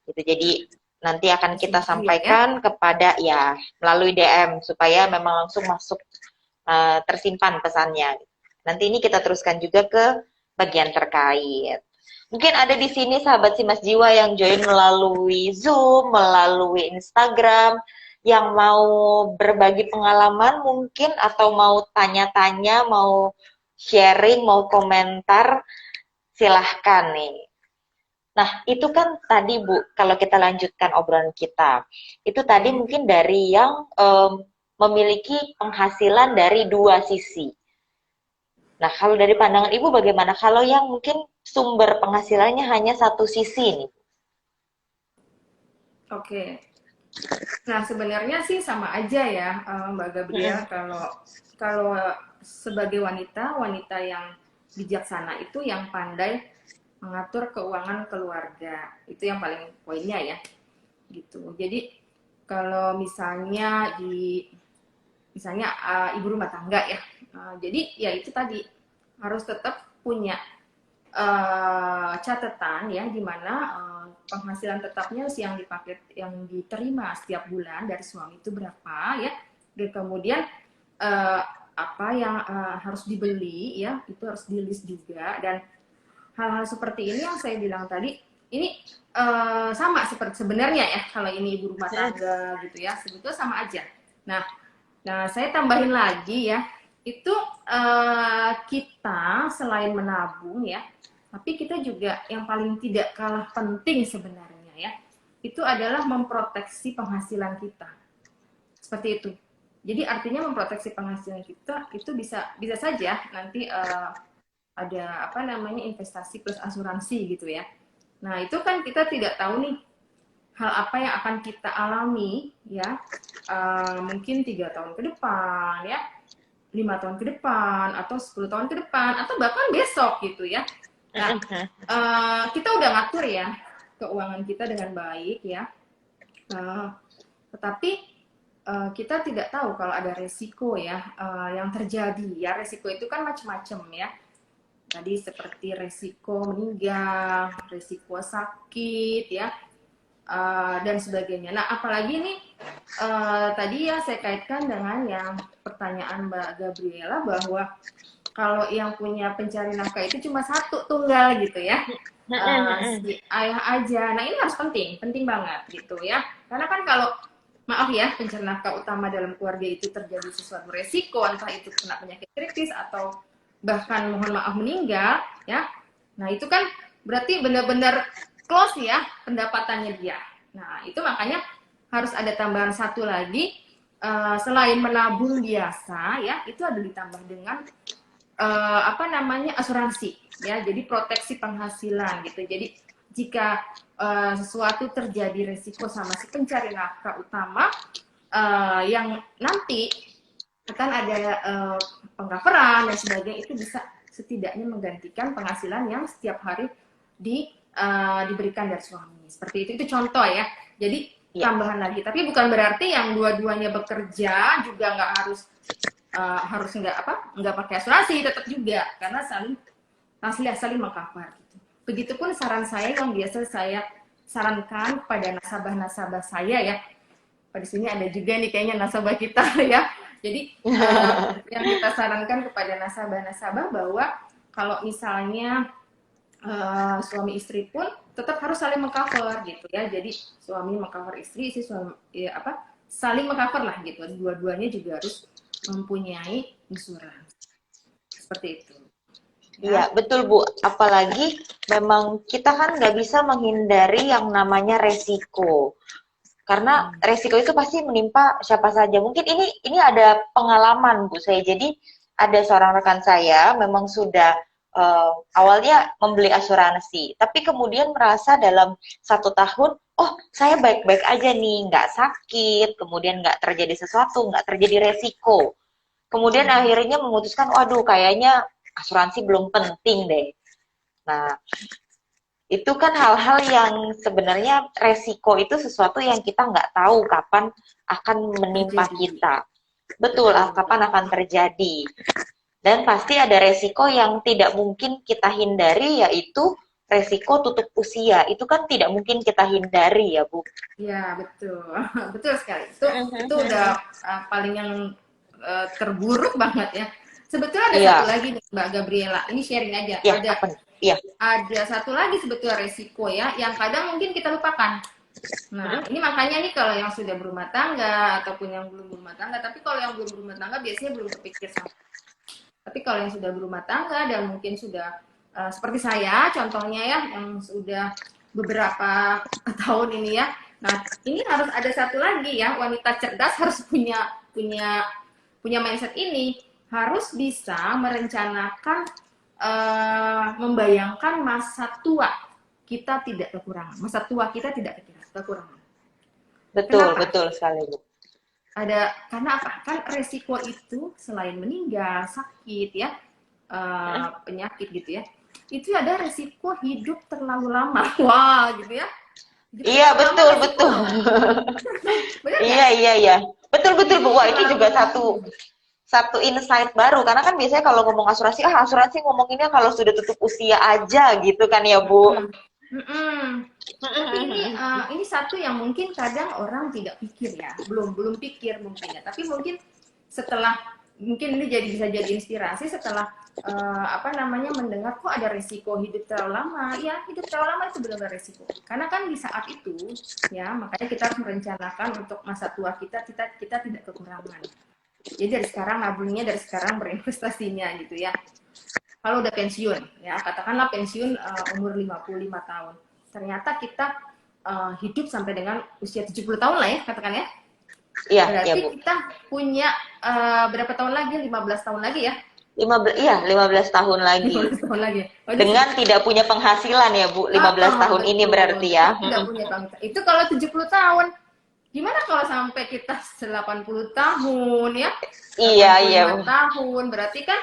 [SPEAKER 1] Gitu. Jadi nanti akan kita sampaikan kepada ya melalui DM supaya memang langsung masuk tersimpan pesannya. Nanti ini kita teruskan juga ke bagian terkait. Mungkin ada di sini sahabat Simas Jiwa yang join melalui Zoom, melalui Instagram, yang mau berbagi pengalaman mungkin, atau mau tanya-tanya, mau sharing, mau komentar, silahkan nih. Nah, itu kan tadi Bu, kalau kita lanjutkan obrolan kita, itu tadi
[SPEAKER 2] Oke.
[SPEAKER 1] mungkin dari yang memiliki penghasilan dari dua sisi. Nah, kalau dari pandangan Ibu bagaimana? Kalau yang mungkin sumber penghasilannya hanya satu sisi nih.
[SPEAKER 2] Oke. Nah, sebenarnya sih sama aja ya, Mbak Gabriel. Kalau kalau sebagai wanita, wanita yang bijaksana itu yang pandai mengatur keuangan keluarga. Itu yang paling poinnya ya, gitu. Jadi kalau misalnya ibu rumah tangga ya, jadi ya itu tadi harus tetap punya catatan ya, di mana penghasilan tetapnya yang dipakai, yang diterima setiap bulan dari suami itu berapa ya, dan kemudian uh, apa yang harus dibeli ya, itu harus di list juga. Dan hal-hal seperti ini yang saya bilang tadi, ini sama seperti sebenarnya ya, kalau ini ibu rumah tangga gitu ya, sebetulnya sama aja. Nah, saya tambahin lagi ya, itu kita selain menabung ya, tapi kita juga yang paling tidak kalah penting sebenarnya ya, itu adalah memproteksi penghasilan kita. Seperti itu. Jadi artinya memproteksi penghasilan kita itu bisa saja nanti ada apa namanya, investasi plus asuransi gitu ya. Nah, itu kan kita tidak tahu nih hal apa yang akan kita alami ya, mungkin 3 tahun ke depan ya, 5 tahun ke depan, atau 10 tahun ke depan, atau bahkan besok gitu ya. Nah, kita udah ngatur ya keuangan kita dengan baik ya, tetapi kita tidak tahu kalau ada resiko ya yang terjadi ya. Resiko itu kan macam-macam ya. Tadi seperti resiko meninggal, resiko sakit ya, dan sebagainya. Nah, apalagi nih tadi ya saya kaitkan dengan yang pertanyaan Mbak Gabriela, bahwa kalau yang punya pencari nafkah itu cuma satu tunggal gitu ya, si ayah aja. Nah, ini harus penting banget gitu ya. Karena kan kalau maaf ya, pencari nafkah utama dalam keluarga itu terjadi sesuatu resiko, entah itu kena penyakit kritis atau bahkan mohon maaf meninggal ya. Nah, itu kan berarti benar-benar close ya pendapatannya dia. Nah, itu makanya harus ada tambahan satu lagi, selain menabung biasa ya, itu ada ditambah dengan apa namanya, asuransi ya. Jadi proteksi penghasilan gitu. Jadi jika sesuatu terjadi resiko sama si pencari nafkah utama, yang nanti akan ada pengcoveran dan sebagainya, itu bisa setidaknya menggantikan penghasilan yang setiap hari diberikan dari suami. Seperti itu contoh ya. Jadi tambahan lagi. Tapi bukan berarti yang dua-duanya bekerja juga nggak harus nggak pakai asuransi, tetap juga, karena saling mengcover gitu. Begitupun saran saya yang biasa saya sarankan kepada nasabah-nasabah saya ya. Pada sini ada juga nih kayaknya nasabah kita ya. Jadi yang kita sarankan kepada nasabah-nasabah bahwa kalau misalnya suami istri pun tetap harus saling mengcover gitu ya. Jadi suami mengcover istri, suami saling mengcover lah gitu. Dua-duanya juga harus mempunyai insurans. Seperti itu.
[SPEAKER 1] Iya, betul Bu. Apalagi memang kita kan nggak bisa menghindari yang namanya resiko. Karena resiko itu pasti menimpa siapa saja. Mungkin ini ada pengalaman Bu saya. Jadi ada seorang rekan saya memang sudah awalnya membeli asuransi, tapi kemudian merasa dalam 1 tahun, oh saya baik-baik aja nih, nggak sakit, kemudian nggak terjadi sesuatu, nggak terjadi resiko. Kemudian akhirnya memutuskan, waduh kayaknya asuransi belum penting deh. Nah, itu kan hal-hal yang sebenarnya resiko itu sesuatu yang kita nggak tahu kapan akan menimpa kita. Betul, kapan akan terjadi. Dan pasti ada resiko yang tidak mungkin kita hindari, yaitu resiko tutup usia. Itu kan tidak mungkin kita hindari ya, Bu.
[SPEAKER 2] Ya, betul. Betul sekali. Itu udah paling yang terburuk banget ya. Sebetulnya ada
[SPEAKER 1] Iya,
[SPEAKER 2] satu lagi nih, Mbak Gabriela. Ini sharing aja.
[SPEAKER 1] iya, apa nih? Iya.
[SPEAKER 2] Ada satu lagi sebetulnya resiko ya, yang kadang mungkin kita lupakan. Nah, ini makanya nih kalau yang sudah berumah tangga ataupun yang belum berumah tangga, tapi kalau yang belum berumah tangga biasanya belum kepikir sama. Tapi kalau yang sudah berumah tangga dan mungkin sudah seperti saya, contohnya ya, yang sudah beberapa tahun ini ya. Nah, ini harus ada satu lagi ya, wanita cerdas harus punya mindset ini, harus bisa merencanakan, membayangkan masa tua kita tidak kekurangan, masa tua kita tidak kekurangan.
[SPEAKER 1] Betul,
[SPEAKER 2] Kenapa?
[SPEAKER 1] betul sekali, Bu.
[SPEAKER 2] Karena apa? Kan resiko itu selain meninggal, sakit ya, penyakit gitu ya, itu ada resiko hidup terlalu lama. Wah, gitu ya. Hidup
[SPEAKER 1] Iya,
[SPEAKER 2] terlalu lama
[SPEAKER 1] betul,
[SPEAKER 2] resiko.
[SPEAKER 1] betul.
[SPEAKER 2] Benar
[SPEAKER 1] Iya,
[SPEAKER 2] nggak?
[SPEAKER 1] iya, iya. Betul, betul, Bu.
[SPEAKER 2] Hidup
[SPEAKER 1] Wah, ini
[SPEAKER 2] terlalu
[SPEAKER 1] juga
[SPEAKER 2] lama.
[SPEAKER 1] satu insight baru karena kan biasanya kalau ngomong asuransi, asuransi ngomonginnya kalau sudah tutup usia aja gitu kan ya, Bu.
[SPEAKER 2] Mm-mm. Mm-mm. Tapi ini satu yang mungkin kadang orang tidak pikir ya, belum pikir mungkin ya. Tapi mungkin setelah, mungkin ini bisa jadi inspirasi setelah mendengar kok ada resiko hidup terlalu lama. Ya, hidup terlalu lama itu benar-benar resiko. Karena kan di saat itu ya, makanya kita harus merencanakan untuk masa tua kita tidak kekurangan. Jadi dari sekarang nabungnya, dari sekarang berinvestasinya gitu ya. Kalau udah pensiun ya, katakanlah pensiun umur 55 tahun. Ternyata kita hidup sampai dengan usia 70 tahun lah ya, katakan ya.
[SPEAKER 1] Iya, iya,
[SPEAKER 2] Berarti
[SPEAKER 1] Bu.
[SPEAKER 2] kita punya berapa tahun lagi? 15 tahun lagi ya?
[SPEAKER 1] 15 tahun lagi.
[SPEAKER 2] 15 tahun lagi. Oh,
[SPEAKER 1] Dengan tidak punya penghasilan ya, Bu. 15 tahun ini
[SPEAKER 2] betul.
[SPEAKER 1] berarti ya.
[SPEAKER 2] Tidak punya penghasilan. Itu kalau 70 tahun. Gimana kalau sampai kita 80 tahun ya?
[SPEAKER 1] Iya, iya,
[SPEAKER 2] 85
[SPEAKER 1] Bu.
[SPEAKER 2] tahun. Berarti kan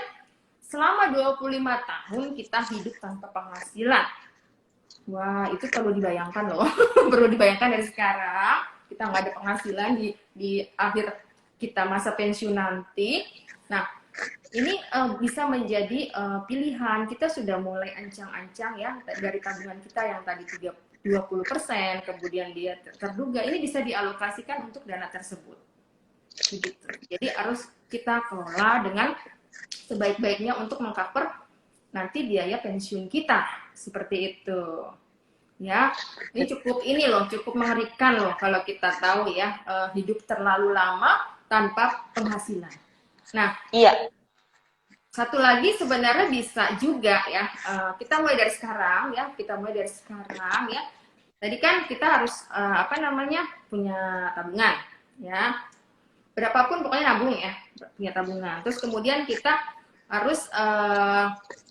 [SPEAKER 2] selama 25 tahun kita hidup tanpa penghasilan. Wah, itu perlu dibayangkan loh. Perlu dibayangkan dari sekarang. Kita nggak ada penghasilan di akhir kita masa pensiun nanti. Nah, ini bisa menjadi pilihan. Kita sudah mulai ancang-ancang ya, dari tabungan kita yang tadi 20%, kemudian dia terduga, ini bisa dialokasikan untuk dana tersebut. Begitu. Jadi harus kita kelola dengan sebaik-baiknya untuk mengcover nanti biaya pensiun kita, seperti itu. Ya, ini cukup mengerikan loh kalau kita tahu ya, hidup terlalu lama tanpa penghasilan. Nah,
[SPEAKER 1] Iya.
[SPEAKER 2] satu lagi sebenarnya bisa juga ya, kita mulai dari sekarang ya, Tadi kan kita harus punya tabungan ya, berapapun pokoknya nabung ya, punya tabungan. Terus kemudian kita harus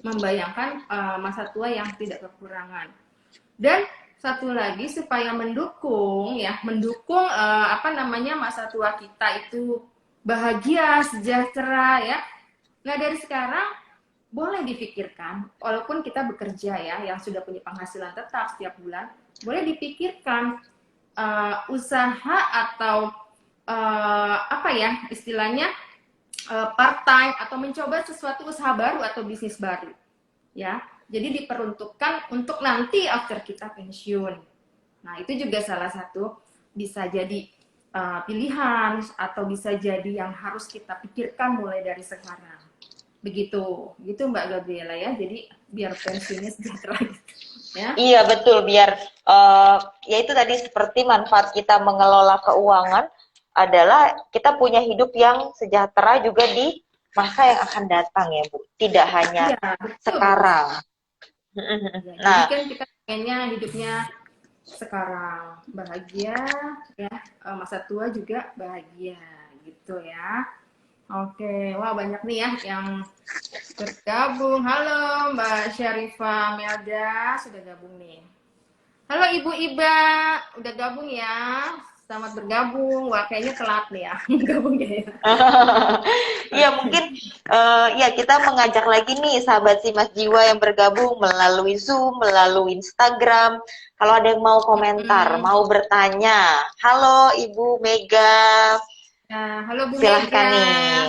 [SPEAKER 2] membayangkan masa tua yang tidak kekurangan. Dan satu lagi supaya mendukung masa tua kita itu bahagia, sejahtera ya. Nah, dari sekarang boleh dipikirkan, walaupun kita bekerja ya, yang sudah punya penghasilan tetap setiap bulan, boleh dipikirkan usaha atau istilahnya part time atau mencoba sesuatu usaha baru atau bisnis baru, ya. Jadi diperuntukkan untuk nanti after kita pensiun. Nah, itu juga salah satu bisa jadi pilihan atau bisa jadi yang harus kita pikirkan mulai dari sekarang. Begitu Mbak Gabriela ya. Jadi biar pensiunnya sejahtera gitu, ya.
[SPEAKER 1] Iya, betul. Biar ya itu tadi seperti manfaat kita mengelola keuangan adalah kita punya hidup yang sejahtera juga di masa yang akan datang ya, Bu. Tidak hanya sekarang.
[SPEAKER 2] Ya,
[SPEAKER 1] Nah,
[SPEAKER 2] jadi kan kita pengennya hidupnya sekarang bahagia ya, masa tua juga bahagia gitu ya. Oke, wah banyak nih ya yang bergabung. Halo Mbak Syarifah Melda sudah gabung nih. Halo Ibu Iba, udah gabung ya. Selamat bergabung. Wah kayaknya telat nih ya gabung ya.
[SPEAKER 1] iya mungkin ya kita mengajak lagi nih sahabat Simas Jiwa yang bergabung melalui Zoom, melalui Instagram. Kalau ada yang mau komentar, mau bertanya, halo Ibu Mega.
[SPEAKER 2] Nah, halo Bu
[SPEAKER 1] Silahkan
[SPEAKER 2] Mega.
[SPEAKER 1] nih.
[SPEAKER 2] Nah,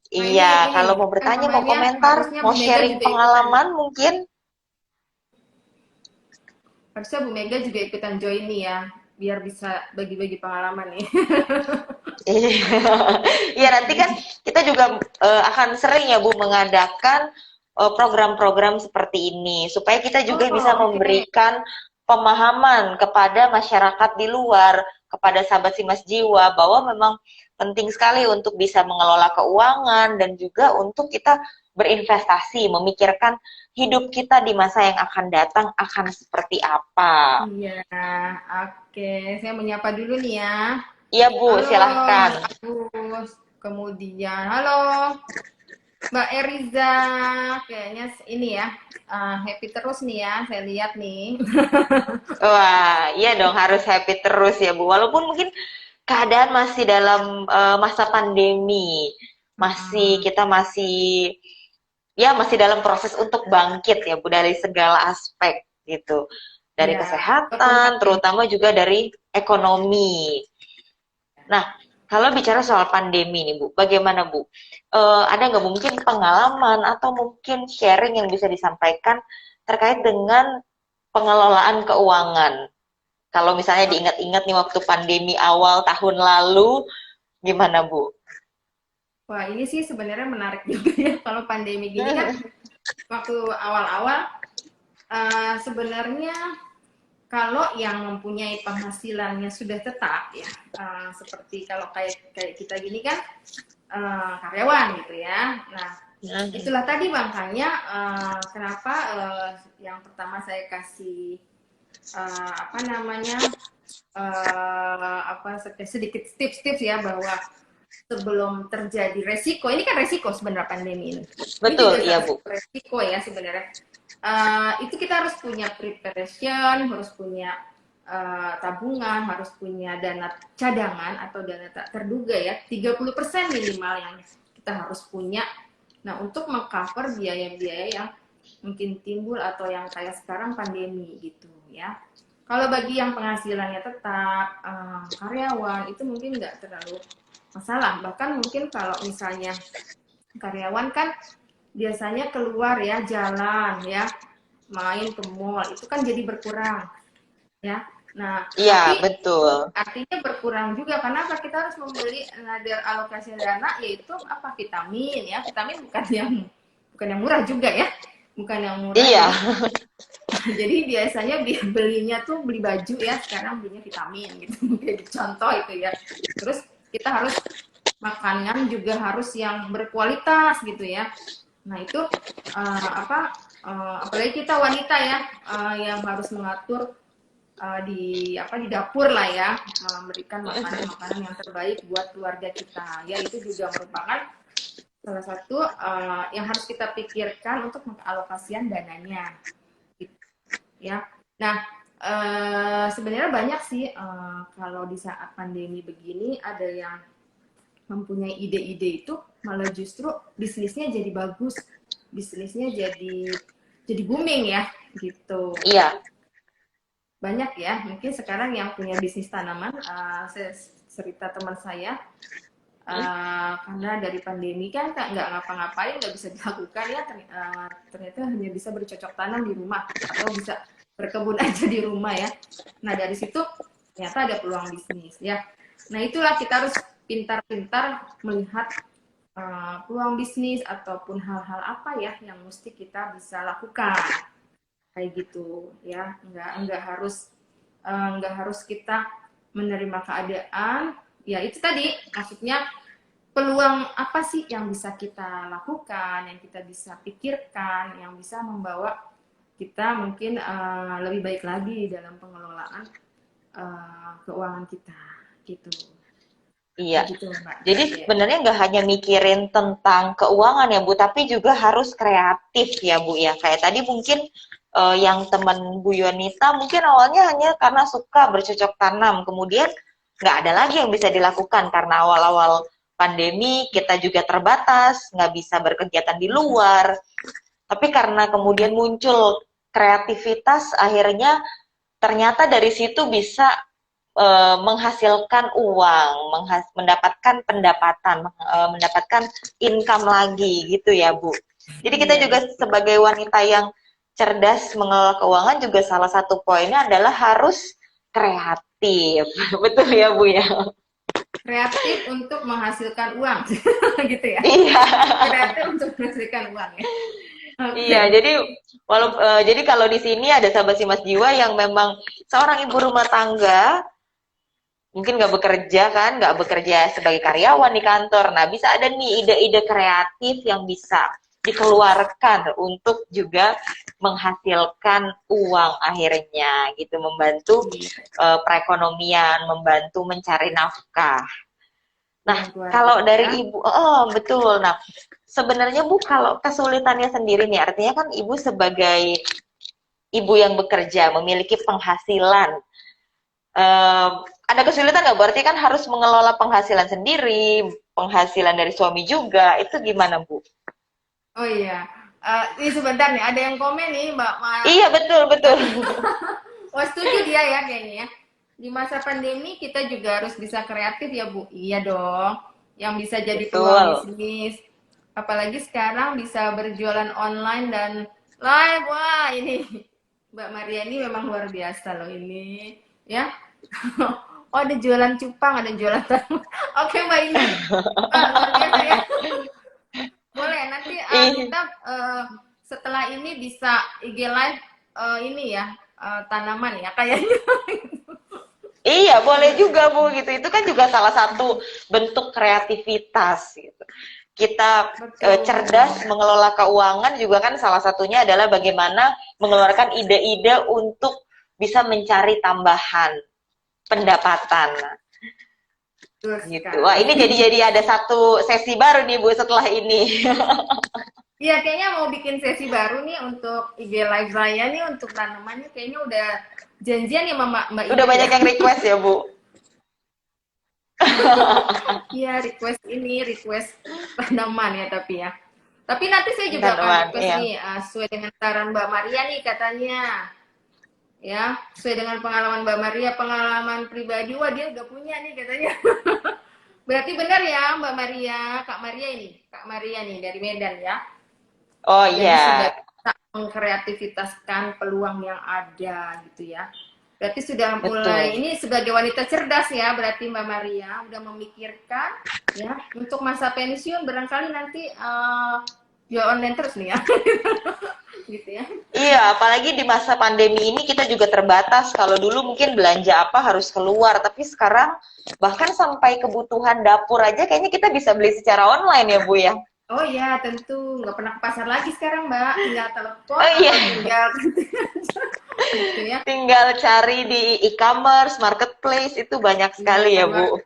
[SPEAKER 1] Iya,
[SPEAKER 2] ini
[SPEAKER 1] kalau mau
[SPEAKER 2] kan
[SPEAKER 1] bertanya, mau
[SPEAKER 2] namanya
[SPEAKER 1] komentar,
[SPEAKER 2] harusnya
[SPEAKER 1] mau
[SPEAKER 2] Bu Mega
[SPEAKER 1] sharing
[SPEAKER 2] juga
[SPEAKER 1] pengalaman mungkin.
[SPEAKER 2] harusnya Bu Mega juga ikutan join nih ya, biar bisa bagi-bagi pengalaman nih.
[SPEAKER 1] Iya, iya, nanti kan kita juga akan sering ya Bu mengadakan program-program seperti ini supaya kita juga bisa
[SPEAKER 2] Oh, oke.
[SPEAKER 1] memberikan pemahaman kepada masyarakat di luar, kepada sahabat Simas Jiwa bahwa memang penting sekali untuk bisa mengelola keuangan dan juga untuk kita berinvestasi, memikirkan hidup kita di masa yang akan datang akan seperti apa.
[SPEAKER 2] Iya, oke. Saya menyapa dulu nih ya.
[SPEAKER 1] Iya Bu,
[SPEAKER 2] Halo
[SPEAKER 1] silahkan.
[SPEAKER 2] Mas Agus. Kemudian, halo Mbak Eriza. Kayaknya ini ya, happy terus nih ya, saya lihat nih.
[SPEAKER 1] Wah, iya dong harus happy terus ya Bu. Walaupun mungkin keadaan masih dalam masa pandemi, masih
[SPEAKER 2] Mm-mm.
[SPEAKER 1] kita masih ya masih dalam proses untuk bangkit ya Bu dari segala aspek gitu. Dari
[SPEAKER 2] Iya, walaupun
[SPEAKER 1] kesehatan,
[SPEAKER 2] pandemi.
[SPEAKER 1] terutama juga dari ekonomi. Nah, kalau bicara soal pandemi nih Bu, bagaimana Bu? Ada nggak mungkin pengalaman atau mungkin sharing yang bisa disampaikan terkait dengan pengelolaan keuangan? Kalau misalnya diingat-ingat nih waktu pandemi awal tahun lalu, gimana Bu?
[SPEAKER 2] Wah, ini sih sebenarnya menarik juga ya. Kalau pandemi gini kan, waktu awal-awal, sebenarnya kalau yang mempunyai penghasilannya sudah tetap ya, seperti kalau kayak kayak kita gini kan, karyawan gitu ya. Nah,
[SPEAKER 1] Mhm.
[SPEAKER 2] itulah tadi makanya kenapa yang pertama saya kasih apa namanya apa sedikit tips-tips ya bahwa sebelum terjadi resiko, ini kan resiko sebenarnya pandemi ini. Ini
[SPEAKER 1] Betul,
[SPEAKER 2] juga
[SPEAKER 1] iya
[SPEAKER 2] salah
[SPEAKER 1] Bu.
[SPEAKER 2] satu resiko ya sebenarnya. Itu kita harus punya preparation, harus punya tabungan, harus punya dana cadangan atau dana tak terduga ya, 30% minimal yang kita harus punya. Nah, untuk mengcover biaya-biaya yang mungkin timbul atau yang kayak sekarang pandemi gitu ya. Kalau bagi yang penghasilannya tetap karyawan itu mungkin nggak terlalu masalah. Bahkan mungkin kalau misalnya karyawan kan biasanya keluar ya jalan ya main ke mall itu kan jadi berkurang ya. Nah,
[SPEAKER 1] Iya,
[SPEAKER 2] tapi
[SPEAKER 1] betul.
[SPEAKER 2] artinya berkurang juga karena apa kita harus membeli another alokasi dana yaitu apa vitamin ya. Vitamin bukan yang murah juga ya. Bukan yang murah
[SPEAKER 1] Iya,
[SPEAKER 2] jadi jadi biasanya belinya tuh beli baju ya sekarang belinya vitamin gitu kayak contoh itu ya. Terus kita harus makanan juga harus yang berkualitas gitu ya. Nah itu apalagi kita wanita ya yang harus mengatur di dapur lah ya memberikan makanan-makanan yang terbaik buat keluarga kita ya itu juga merupakan salah satu yang harus kita pikirkan untuk mengalokasikan dananya gitu, ya. Nah sebenarnya banyak sih kalau di saat pandemi begini ada yang mempunyai ide-ide itu malah justru bisnisnya jadi bagus, bisnisnya jadi booming ya gitu.
[SPEAKER 1] iya.
[SPEAKER 2] Banyak ya, mungkin sekarang yang punya bisnis tanaman, saya cerita teman saya,
[SPEAKER 1] Hmm?
[SPEAKER 2] karena dari pandemi kan nggak ngapa-ngapain, nggak bisa dilakukan ya, ternyata hanya bisa bercocok tanam di rumah atau bisa berkebun aja di rumah ya. Nah dari situ ternyata ada peluang bisnis ya. Nah itulah kita harus pintar-pintar melihat peluang bisnis ataupun hal-hal apa ya yang mesti kita bisa lakukan kayak gitu ya. Nggak harus kita menerima keadaan ya itu tadi maksudnya peluang apa sih yang bisa kita lakukan yang kita bisa pikirkan yang bisa membawa kita mungkin lebih baik lagi dalam pengelolaan keuangan kita gitu.
[SPEAKER 1] Iya.
[SPEAKER 2] Gitu Mbak.
[SPEAKER 1] Jadi
[SPEAKER 2] Iya.
[SPEAKER 1] sebenarnya nggak hanya mikirin tentang keuangan ya Bu, tapi juga harus kreatif ya Bu ya. Kayak tadi mungkin yang teman Bu Yonita mungkin awalnya hanya karena suka bercocok tanam, kemudian nggak ada lagi yang bisa dilakukan karena awal-awal pandemi kita juga terbatas, nggak bisa berkegiatan di luar. Tapi karena kemudian muncul kreativitas, akhirnya ternyata dari situ bisa menghasilkan uang, mendapatkan pendapatan, mendapatkan income lagi gitu ya Bu. Jadi kita
[SPEAKER 2] Iya,
[SPEAKER 1] juga
[SPEAKER 2] betul.
[SPEAKER 1] sebagai wanita yang cerdas mengelola keuangan juga salah satu poinnya adalah harus kreatif. kreatif. Betul ya Bu ya?
[SPEAKER 2] Kreatif untuk menghasilkan uang, gitu ya.
[SPEAKER 1] Iya.
[SPEAKER 2] Kreatif untuk menghasilkan uang ya. Oke.
[SPEAKER 1] Iya, jadi kalau di sini ada sahabat si Mas Jiwa yang memang seorang ibu rumah tangga, mungkin nggak bekerja kan, nggak bekerja sebagai karyawan di kantor. Nah, bisa ada nih ide-ide kreatif yang bisa dikeluarkan untuk juga menghasilkan uang akhirnya gitu, membantu perekonomian, membantu mencari nafkah. Nah,
[SPEAKER 2] Yang keluarga
[SPEAKER 1] kalau dari
[SPEAKER 2] ya.
[SPEAKER 1] ibu, oh betul. Nah, sebenarnya Bu, kalau kesulitannya sendiri nih, artinya kan ibu sebagai ibu yang bekerja, memiliki penghasilan, eh, ada kesulitan nggak? Berarti kan harus mengelola penghasilan sendiri, penghasilan dari suami juga. Itu gimana, Bu?
[SPEAKER 2] Oh iya. Ini sebentar nih, ada yang komen nih Mbak
[SPEAKER 1] Iya, betul, betul.
[SPEAKER 2] Oh, setuju dia ya kayaknya ya. Di masa pandemi kita juga harus bisa kreatif ya Bu. Iya dong. Yang bisa jadi peluang
[SPEAKER 1] Betul.
[SPEAKER 2] bisnis. Apalagi sekarang bisa berjualan online dan live. Wah, ini Mbak Maria ini memang luar biasa loh ini. Ya. Oh, ada jualan cupang, ada jualan tanaman. Oke, Mbak ini. Luar biasa ya. Boleh, nanti
[SPEAKER 1] Ih,
[SPEAKER 2] kita setelah ini bisa IG live ini ya, tanaman ya kayaknya.
[SPEAKER 1] iya, boleh juga, Bu, gitu. Itu kan juga salah satu bentuk kreativitas gitu. Kita cerdas
[SPEAKER 2] Betul.
[SPEAKER 1] mengelola keuangan juga kan salah satunya adalah bagaimana mengeluarkan ide-ide untuk bisa mencari tambahan pendapatan. Nah,
[SPEAKER 2] Betul
[SPEAKER 1] gitu. Wah,
[SPEAKER 2] sekali.
[SPEAKER 1] ini jadi ada satu sesi baru nih Bu setelah ini.
[SPEAKER 2] Iya, kayaknya mau bikin sesi baru nih untuk IG live saya nih untuk tanamannya kayaknya udah janjian ya sama Mbak
[SPEAKER 1] Udah
[SPEAKER 2] Ida ya.
[SPEAKER 1] banyak yang request ya, Bu.
[SPEAKER 2] Iya, request tanaman ya tapi ya. Tapi nanti saya juga akan
[SPEAKER 1] Tanaman,
[SPEAKER 2] request
[SPEAKER 1] iya.
[SPEAKER 2] nih sesuai dengan saran Mbak Maria nih katanya. Ya, sesuai dengan pengalaman Mbak Maria, pengalaman pribadi, wah dia udah punya nih katanya. Berarti benar ya Mbak Maria, Kak Maria ini, Kak Maria nih dari Medan ya.
[SPEAKER 1] Oh
[SPEAKER 2] Jadi sudah
[SPEAKER 1] iya,
[SPEAKER 2] bisa mengkreativitaskan peluang yang ada gitu ya. Berarti sudah mulai,
[SPEAKER 1] betul.
[SPEAKER 2] ini sebagai wanita cerdas ya, berarti Mbak Maria udah memikirkan ya untuk masa pensiun barangkali nanti jual online terus nih ya. Gitu ya.
[SPEAKER 1] Iya, apalagi di masa pandemi ini kita juga terbatas. Kalau dulu mungkin belanja apa harus keluar, tapi sekarang bahkan sampai kebutuhan dapur aja kayaknya kita bisa beli secara online ya, Bu ya.
[SPEAKER 2] Oh iya, tentu nggak pernah ke pasar lagi sekarang, Mbak. Tinggal telepon
[SPEAKER 1] Oh
[SPEAKER 2] atau
[SPEAKER 1] iya,
[SPEAKER 2] tinggal gitu ya.
[SPEAKER 1] tinggal cari di e-commerce, marketplace itu banyak
[SPEAKER 2] Iya,
[SPEAKER 1] sekali ya, Bu.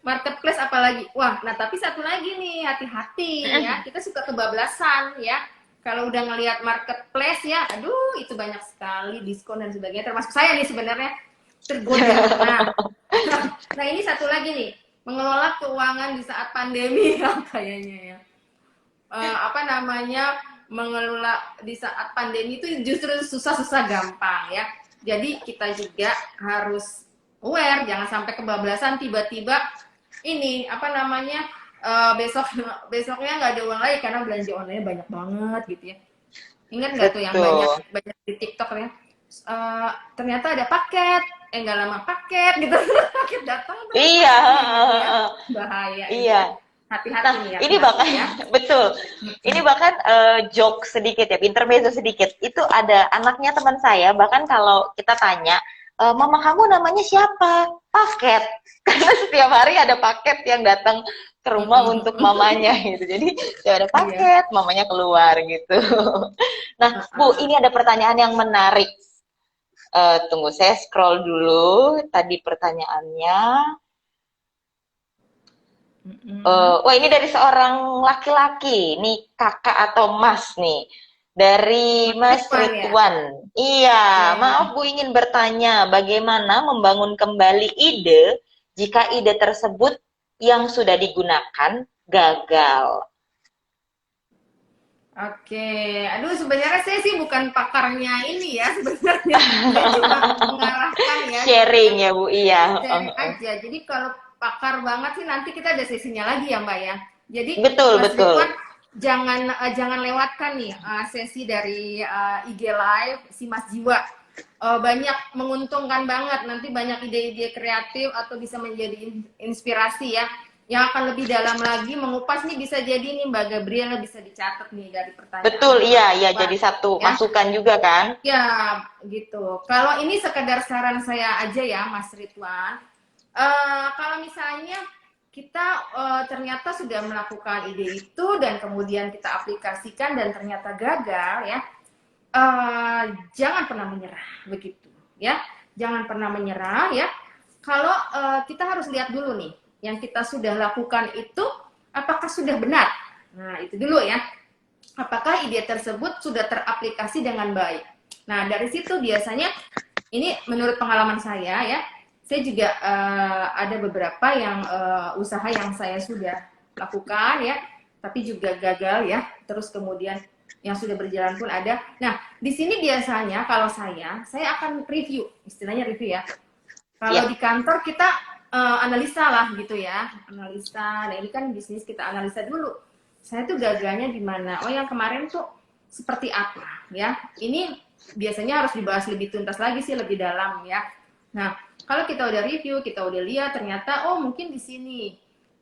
[SPEAKER 2] marketplace apalagi. Wah, nah tapi satu lagi nih, hati-hati ya. Kita suka kebablasan ya. Kalau udah ngelihat marketplace ya, aduh itu banyak sekali diskon dan sebagainya. Termasuk saya nih sebenarnya tergoda. Nah ini satu lagi nih, mengelola keuangan di saat pandemi ya kayaknya ya. Apa namanya mengelola di saat pandemi itu justru susah-susah gampang ya. Jadi kita juga harus aware, jangan sampai kebablasan tiba-tiba ini apa namanya besoknya nggak ada uang lagi karena belanja online banyak banget gitu ya. Ingat nggak tuh yang banyak
[SPEAKER 1] Betul.
[SPEAKER 2] banyak di TikTok ya? Ternyata ada paket, nggak lama paket gitu, paket datang terus
[SPEAKER 1] Iya,
[SPEAKER 2] paket hilang gitu ya, bahaya ini
[SPEAKER 1] iya.
[SPEAKER 2] ya. Hati-hati
[SPEAKER 1] Nah,
[SPEAKER 2] nih
[SPEAKER 1] ini bahkan
[SPEAKER 2] hati-hati ya.
[SPEAKER 1] betul. Ini bahkan joke sedikit ya, intermezzo sedikit. Itu ada anaknya teman saya, bahkan kalau kita tanya, "Mama kamu namanya siapa?" Paket. Karena setiap hari ada paket yang datang ke rumah untuk mamanya gitu. Jadi, ya ada
[SPEAKER 2] Iya.
[SPEAKER 1] paket, mamanya keluar gitu. Nah, Bu, ini ada pertanyaan yang menarik. Tunggu, saya scroll dulu tadi pertanyaannya. Wah, ini dari seorang laki-laki, nih kakak atau mas nih, dari
[SPEAKER 2] Mas
[SPEAKER 1] Mas
[SPEAKER 2] Ridwan ya.
[SPEAKER 1] Ridwan. Iya,
[SPEAKER 2] Ya.
[SPEAKER 1] maaf Bu, ingin bertanya bagaimana membangun kembali ide jika ide tersebut yang sudah digunakan gagal.
[SPEAKER 2] Oke, aduh sebenarnya saya sih bukan pakarnya ini ya sebenarnya. Saya cuma mengarahkan ya gitu ya.
[SPEAKER 1] Sharing ya Bu, iya.
[SPEAKER 2] Sharing aja. Jadi kalau pakar banget sih nanti kita ada sesinya lagi ya Mbak ya. Jadi
[SPEAKER 1] Betul,
[SPEAKER 2] Mas Ridwan
[SPEAKER 1] betul.
[SPEAKER 2] jangan lewatkan nih sesi dari IG live si Mas Jiwa. banyak menguntungkan banget, nanti banyak ide-ide kreatif atau bisa menjadi inspirasi ya, yang akan lebih dalam lagi mengupas nih, bisa jadi nih Mbak Gabriela bisa dicatat nih dari pertanyaan
[SPEAKER 1] Betul, iya, iya,
[SPEAKER 2] Mbak,
[SPEAKER 1] jadi satu
[SPEAKER 2] ya.
[SPEAKER 1] masukan juga kan?
[SPEAKER 2] Ya, gitu. Kalau ini sekedar saran saya aja ya, Mas Ridwan. Kalau misalnya kita ternyata sudah melakukan ide itu dan kemudian kita aplikasikan dan ternyata gagal ya, jangan pernah menyerah begitu ya. Jangan pernah menyerah ya. Kalau kita harus lihat dulu nih, yang kita sudah lakukan itu apakah sudah benar. Nah, itu dulu ya. Apakah ide tersebut sudah teraplikasi dengan baik. Nah, dari situ biasanya ini menurut pengalaman saya ya, saya juga ada beberapa yang usaha yang saya sudah lakukan ya, tapi juga gagal ya. Terus kemudian yang sudah berjalan pun ada. Nah, di sini biasanya kalau saya akan review, istilahnya review ya. Kalau
[SPEAKER 1] Iya.
[SPEAKER 2] di kantor kita analisa lah gitu ya, analisa. Nah, ini kan bisnis, kita analisa dulu. Saya tuh gagalnya di mana? Oh, yang kemarin tuh seperti apa ya? Ini biasanya harus dibahas lebih tuntas lagi sih, lebih dalam ya. Nah, kalau kita udah review, kita udah lihat ternyata oh mungkin di sini,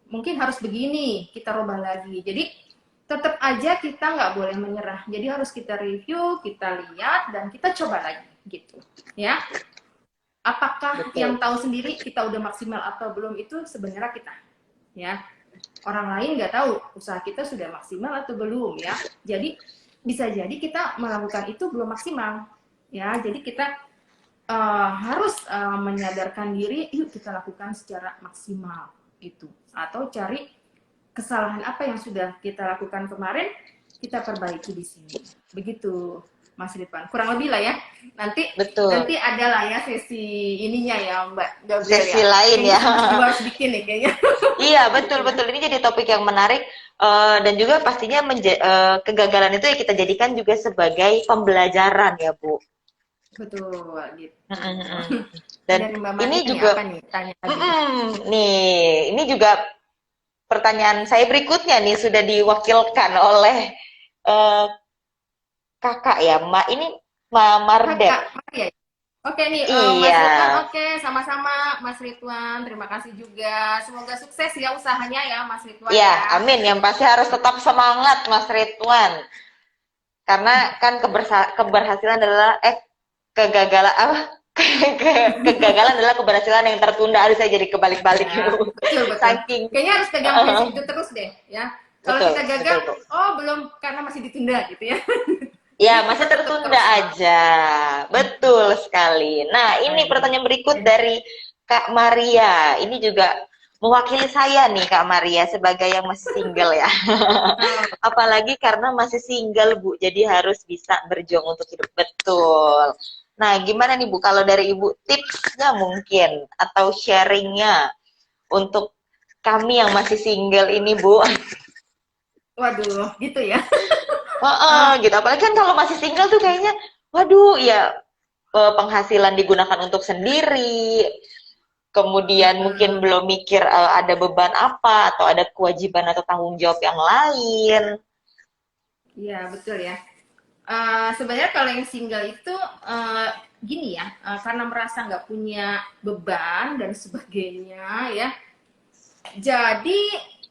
[SPEAKER 2] mungkin harus begini, kita rubah lagi. Jadi tetap aja kita nggak boleh menyerah. Jadi harus kita review, kita lihat dan kita coba lagi gitu ya. Apakah yang
[SPEAKER 1] Betul.
[SPEAKER 2] tahu sendiri kita udah maksimal atau belum itu sebenarnya kita ya. Orang lain nggak tahu usaha kita sudah maksimal atau belum ya. Jadi bisa jadi kita melakukan itu belum maksimal ya. Jadi kita harus menyadarkan diri, yuk kita lakukan secara maksimal itu. Atau cari kesalahan apa yang sudah kita lakukan kemarin, kita perbaiki di sini. Begitu Mas Ridwan. Kurang lebih lah ya. Nanti
[SPEAKER 1] Betul.
[SPEAKER 2] adalah ya sesi ininya ya Mbak Gabriel
[SPEAKER 1] Sesi
[SPEAKER 2] ya.
[SPEAKER 1] lain
[SPEAKER 2] Kayaknya
[SPEAKER 1] ya.
[SPEAKER 2] harus bikin nih kayaknya.
[SPEAKER 1] Iya, betul, betul. Ini jadi topik yang menarik, dan juga pastinya kegagalan itu ya kita jadikan juga sebagai pembelajaran ya, Bu.
[SPEAKER 2] Betul gitu.
[SPEAKER 1] Mm, mm, mm. Dan
[SPEAKER 2] Dari Mbak
[SPEAKER 1] ini
[SPEAKER 2] Maria nih
[SPEAKER 1] juga,
[SPEAKER 2] apa nih? Tanya lagi nih.
[SPEAKER 1] nih, ini juga pertanyaan saya berikutnya nih sudah diwakilkan oleh eh, kakak ya, ini Mardet.
[SPEAKER 2] Kakak Maria. Oke nih, Mas
[SPEAKER 1] Iya,
[SPEAKER 2] Ridwan, oke, sama-sama Mas Ridwan, terima kasih juga. Semoga sukses ya usahanya ya Mas Ridwan
[SPEAKER 1] iya,
[SPEAKER 2] ya.
[SPEAKER 1] amin. Yang pasti harus tetap semangat, Mas Ridwan. Karena kan keberhasilan adalah kegagalan apa? Kegagalan adalah keberhasilan yang tertunda. Aduh, saya jadi kebalik-balik.
[SPEAKER 2] Ya, betul betul.
[SPEAKER 1] Saking
[SPEAKER 2] Kayaknya harus pegang prinsip itu terus deh ya. Kalau
[SPEAKER 1] betul,
[SPEAKER 2] kita gagal,
[SPEAKER 1] betul, Bu.
[SPEAKER 2] oh belum karena masih ditunda gitu ya. Jadi
[SPEAKER 1] Ya,
[SPEAKER 2] kita
[SPEAKER 1] masih
[SPEAKER 2] tetap
[SPEAKER 1] tertunda
[SPEAKER 2] terus semangat.
[SPEAKER 1] aja. Betul sekali. Nah, ini
[SPEAKER 2] Baik.
[SPEAKER 1] pertanyaan berikut dari Kak Maria. Ini juga mewakili saya nih, Kak Maria, sebagai yang masih single ya.
[SPEAKER 2] Oh,
[SPEAKER 1] Apalagi karena masih single, Bu. Jadi harus bisa berjuang untuk hidup. Betul. Nah, gimana nih, Bu? Kalau dari Ibu, tipsnya mungkin atau sharingnya untuk kami yang masih single ini, Bu.
[SPEAKER 2] waduh, gitu ya.
[SPEAKER 1] Heeh,
[SPEAKER 2] Ah,
[SPEAKER 1] gitu. Apalagi kan kalau masih single tuh kayaknya, waduh, ya penghasilan digunakan untuk sendiri, kemudian mungkin belum mikir ada beban apa atau ada kewajiban atau tanggung jawab yang lain.
[SPEAKER 2] iya betul ya. Sebenarnya kalau yang single itu gini ya, karena merasa nggak punya beban dan sebagainya ya, jadi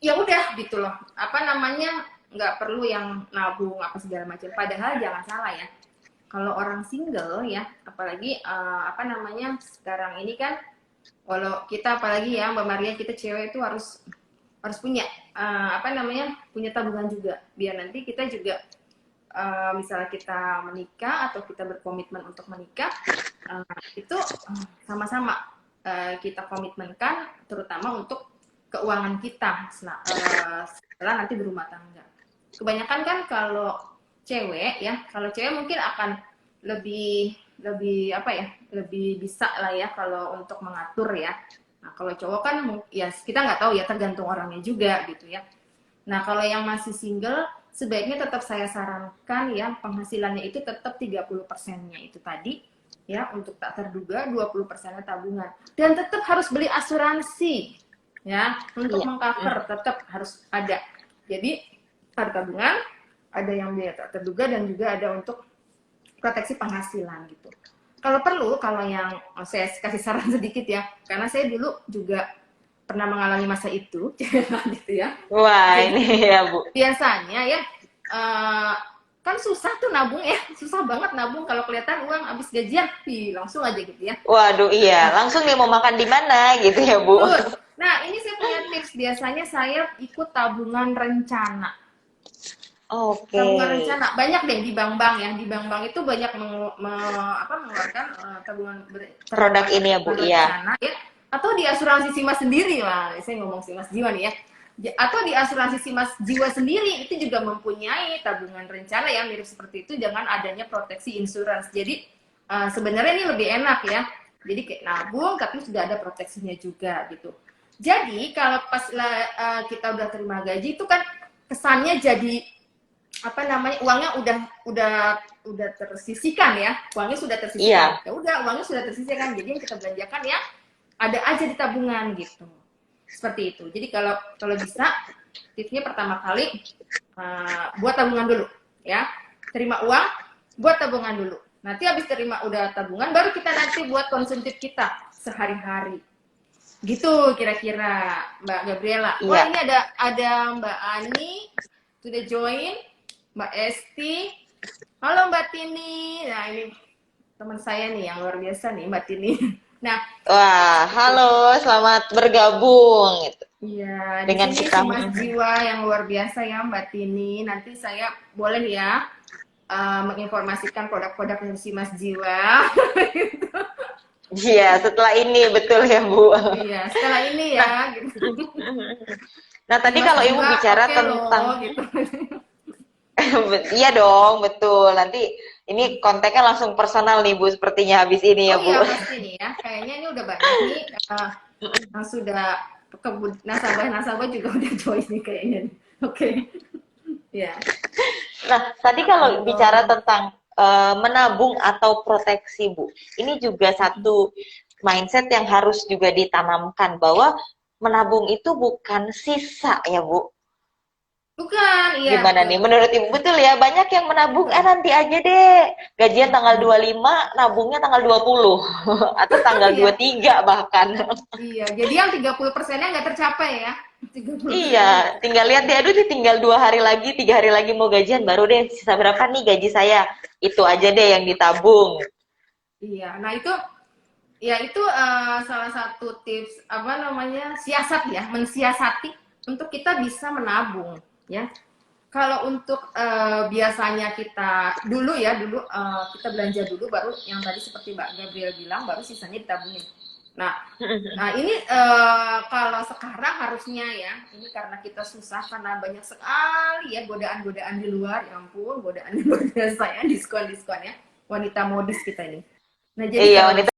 [SPEAKER 2] ya udah gitu loh. Apa namanya, nggak perlu yang nabung apa segala macam. Padahal jangan salah ya. Kalau orang single ya, apalagi apa namanya sekarang ini kan, kalau kita apalagi ya Mbak Maria, kita cewek itu harus punya apa namanya, punya tabungan juga biar nanti kita juga misalnya kita menikah atau kita berkomitmen untuk menikah, itu sama-sama kita komitmenkan terutama untuk keuangan kita setelah nanti berumah tangga. Kebanyakan kan kalau cewek ya, kalau cewek mungkin akan lebih lebih apa ya, lebih bisa lah ya kalau untuk mengatur ya. Nah kalau cowok kan ya kita nggak tahu ya, tergantung orangnya juga gitu ya. Nah, kalau yang masih single, sebaiknya tetap saya sarankan ya, penghasilannya itu tetap 30%-nya itu tadi, ya, untuk tak terduga, 20%-nya tabungan. Dan tetap harus beli asuransi, ya, untuk
[SPEAKER 1] Iya.
[SPEAKER 2] mengcover, tetap harus ada. Jadi, ada tabungan, ada yang biaya tak terduga, dan juga ada untuk proteksi penghasilan gitu. kalau perlu, kalau yang saya kasih saran sedikit ya, karena saya dulu juga pernah mengalami masa itu, gitu ya.
[SPEAKER 1] Wah,
[SPEAKER 2] Jadi
[SPEAKER 1] ini ya Bu.
[SPEAKER 2] biasanya ya kan susah tuh nabung ya, susah banget nabung kalau kelihatan uang habis gajian, langsung aja gitu ya.
[SPEAKER 1] Waduh, iya.
[SPEAKER 2] Nah,
[SPEAKER 1] Langsung nih mau makan di mana gitu ya Bu.
[SPEAKER 2] betul. Nah, ini saya punya tips. Biasanya saya ikut tabungan rencana.
[SPEAKER 1] Oke.
[SPEAKER 2] Tabungan rencana banyak deh di bank-bank ya. Di bank-bank itu banyak mengeluarkan tabungan
[SPEAKER 1] Produk
[SPEAKER 2] terhadap
[SPEAKER 1] ini ya Bu,
[SPEAKER 2] tabungan
[SPEAKER 1] iya.
[SPEAKER 2] rencana ya. Atau di asuransi Simas sendiri lah. Saya ngomong Simas Jiwa nih ya. Atau di asuransi Simas Jiwa sendiri itu juga mempunyai tabungan rencana yang mirip seperti itu dengan adanya proteksi insurance. Jadi sebenarnya ini lebih enak ya. Jadi kayak nabung tapi sudah ada proteksinya juga gitu. Jadi kalau pas kita udah terima gaji itu kan kesannya jadi apa namanya, uangnya udah tersisihkan ya, uangnya sudah tersisihkan.
[SPEAKER 1] Iya.
[SPEAKER 2] Ya udah, uangnya sudah tersisihkan, jadi yang kita belanjakan ya ada aja di tabungan gitu, seperti itu. Jadi kalau bisa tipsnya pertama kali buat tabungan dulu ya, terima uang buat tabungan dulu, nanti habis terima udah tabungan baru kita nanti buat konsumtif kita sehari-hari gitu kira-kira Mbak Gabriela. Wah,
[SPEAKER 1] Iya.
[SPEAKER 2] ini ada Mbak Ani sudah join, Mbak Esti, halo Mbak Tini. Nah, ini teman saya nih yang luar biasa nih, Mbak Tini. Nah,
[SPEAKER 1] Wah, halo, selamat bergabung gitu.
[SPEAKER 2] iya, di
[SPEAKER 1] Dengan
[SPEAKER 2] sini
[SPEAKER 1] kita.
[SPEAKER 2] Simas Jiwa yang luar biasa ya Mbak Tini. Nanti saya boleh ya menginformasikan produk-produk dari Simas Jiwa.
[SPEAKER 1] Iya, setelah ini betul ya Bu.
[SPEAKER 2] Iya, setelah ini ya. Gitu.
[SPEAKER 1] Nah, tadi
[SPEAKER 2] Simas
[SPEAKER 1] kalau Ibu
[SPEAKER 2] Jiwa,
[SPEAKER 1] bicara
[SPEAKER 2] oke
[SPEAKER 1] tentang
[SPEAKER 2] loh, gitu.
[SPEAKER 1] iya dong, betul. Nanti ini konteksnya langsung personal nih Bu, sepertinya habis ini
[SPEAKER 2] Oh
[SPEAKER 1] ya Bu.
[SPEAKER 2] iya pasti nih ya. Kayaknya ini udah banyak nih yang sudah nasabah juga udah join nih kayaknya. Oke. Ya.
[SPEAKER 1] Nah, tadi kalau bicara tentang menabung atau proteksi Bu, ini juga satu mindset yang harus juga ditanamkan bahwa menabung itu bukan sisa ya Bu.
[SPEAKER 2] Bukan, iya
[SPEAKER 1] Gimana
[SPEAKER 2] betul
[SPEAKER 1] nih?
[SPEAKER 2] betul.
[SPEAKER 1] Menurut Ibu betul ya, banyak yang menabung,
[SPEAKER 2] Betul.
[SPEAKER 1] nanti aja deh. Gajian tanggal 25, nabungnya tanggal 20. Atau tanggal
[SPEAKER 2] Iya,
[SPEAKER 1] 23 bahkan.
[SPEAKER 2] iya. Jadi yang 30%-nya nggak tercapai ya. 30%-nya nggak
[SPEAKER 1] Iya, tinggal
[SPEAKER 2] tercapai.
[SPEAKER 1] lihat deh, aduh nih tinggal 2 hari lagi, 3 hari lagi mau gajian, baru deh sisa berapa nih gaji saya. Itu aja deh yang ditabung.
[SPEAKER 2] Iya. Nah, itu ya itu salah satu tips apa namanya? Siasat ya, mensiasati untuk kita bisa menabung ya. Kalau untuk biasanya kita dulu kita belanja dulu baru yang tadi seperti Mbak Gabriel bilang baru sisanya ditabungin. Nah ini kalau sekarang harusnya ya ini karena kita susah karena banyak sekali ya godaan-godaan di luar, ya ampun godaan luar biasa ya, diskon-diskon ya, wanita modis kita ini. Nah jadi
[SPEAKER 1] Iya,
[SPEAKER 2] kalau
[SPEAKER 1] wanita.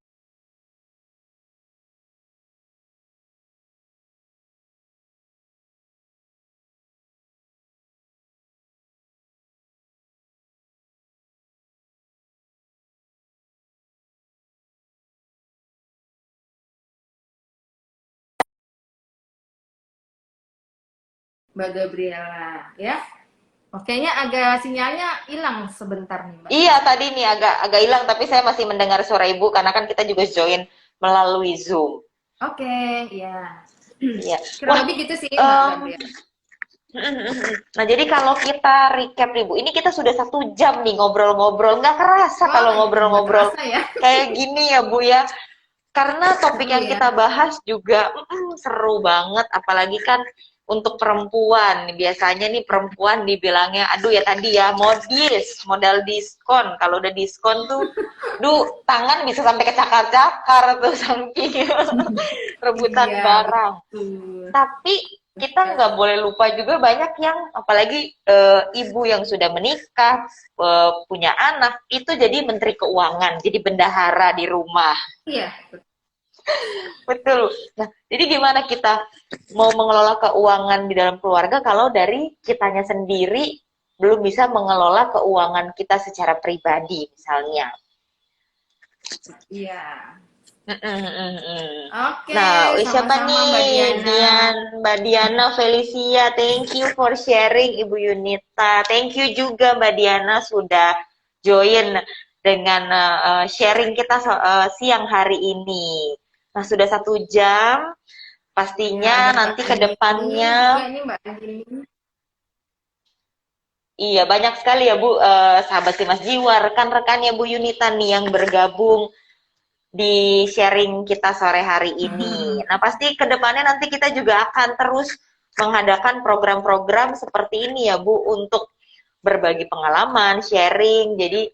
[SPEAKER 2] Mbak Gabriela ya, kayaknya agak sinyalnya hilang sebentar nih Mbak.
[SPEAKER 1] Iya, tadi nih agak agak hilang, tapi saya masih mendengar suara Ibu karena kan kita juga join melalui Zoom.
[SPEAKER 2] Oke, ya.
[SPEAKER 1] Iya.
[SPEAKER 2] Kurang
[SPEAKER 1] Wah,
[SPEAKER 2] lebih gitu sih Mbak Gabriela.
[SPEAKER 1] nah jadi kalau kita recap nih Bu, ini kita sudah 1 jam nih ngobrol-ngobrol, nggak kerasa kalau
[SPEAKER 2] Wah, nggak
[SPEAKER 1] ngobrol-ngobrol
[SPEAKER 2] terasa ya.
[SPEAKER 1] kayak gini ya Bu ya. Karena topik
[SPEAKER 2] Seru
[SPEAKER 1] yang
[SPEAKER 2] ya.
[SPEAKER 1] kita bahas juga seru banget, apalagi kan untuk perempuan. Biasanya nih perempuan dibilangnya, aduh ya tadi ya, modis, modal diskon. Kalau udah diskon tuh, tangan bisa sampai kecakar-cakar tuh saking rebutan
[SPEAKER 2] Iya,
[SPEAKER 1] barang.
[SPEAKER 2] betul.
[SPEAKER 1] Tapi kita nggak boleh lupa juga banyak yang, apalagi ibu yang sudah menikah, punya anak, itu jadi menteri keuangan, jadi bendahara di rumah.
[SPEAKER 2] Iya,
[SPEAKER 1] Betul. Nah, jadi gimana kita mau mengelola keuangan di dalam keluarga kalau dari kitanya sendiri belum bisa mengelola keuangan kita secara pribadi, misalnya.
[SPEAKER 2] iya. Oke,
[SPEAKER 1] Nah, siapa
[SPEAKER 2] sama-sama Mbak
[SPEAKER 1] nih?
[SPEAKER 2] Diana.
[SPEAKER 1] Mbak Diana Felicia, thank you for sharing Ibu Yunita. Thank you juga Mbak Diana sudah join dengan sharing kita siang hari ini. Nah, sudah 1 jam, pastinya
[SPEAKER 2] ada
[SPEAKER 1] nanti
[SPEAKER 2] Mbak
[SPEAKER 1] ke
[SPEAKER 2] Andini juga
[SPEAKER 1] depannya.
[SPEAKER 2] ini Mbak Andini.
[SPEAKER 1] Iya, banyak sekali ya Bu, sahabat Simas Jiwa, rekan-rekannya Bu Yunita nih yang bergabung di sharing kita sore hari ini. Nah, pasti ke depannya nanti kita juga akan terus mengadakan program-program seperti ini ya Bu, untuk berbagi pengalaman, sharing. Jadi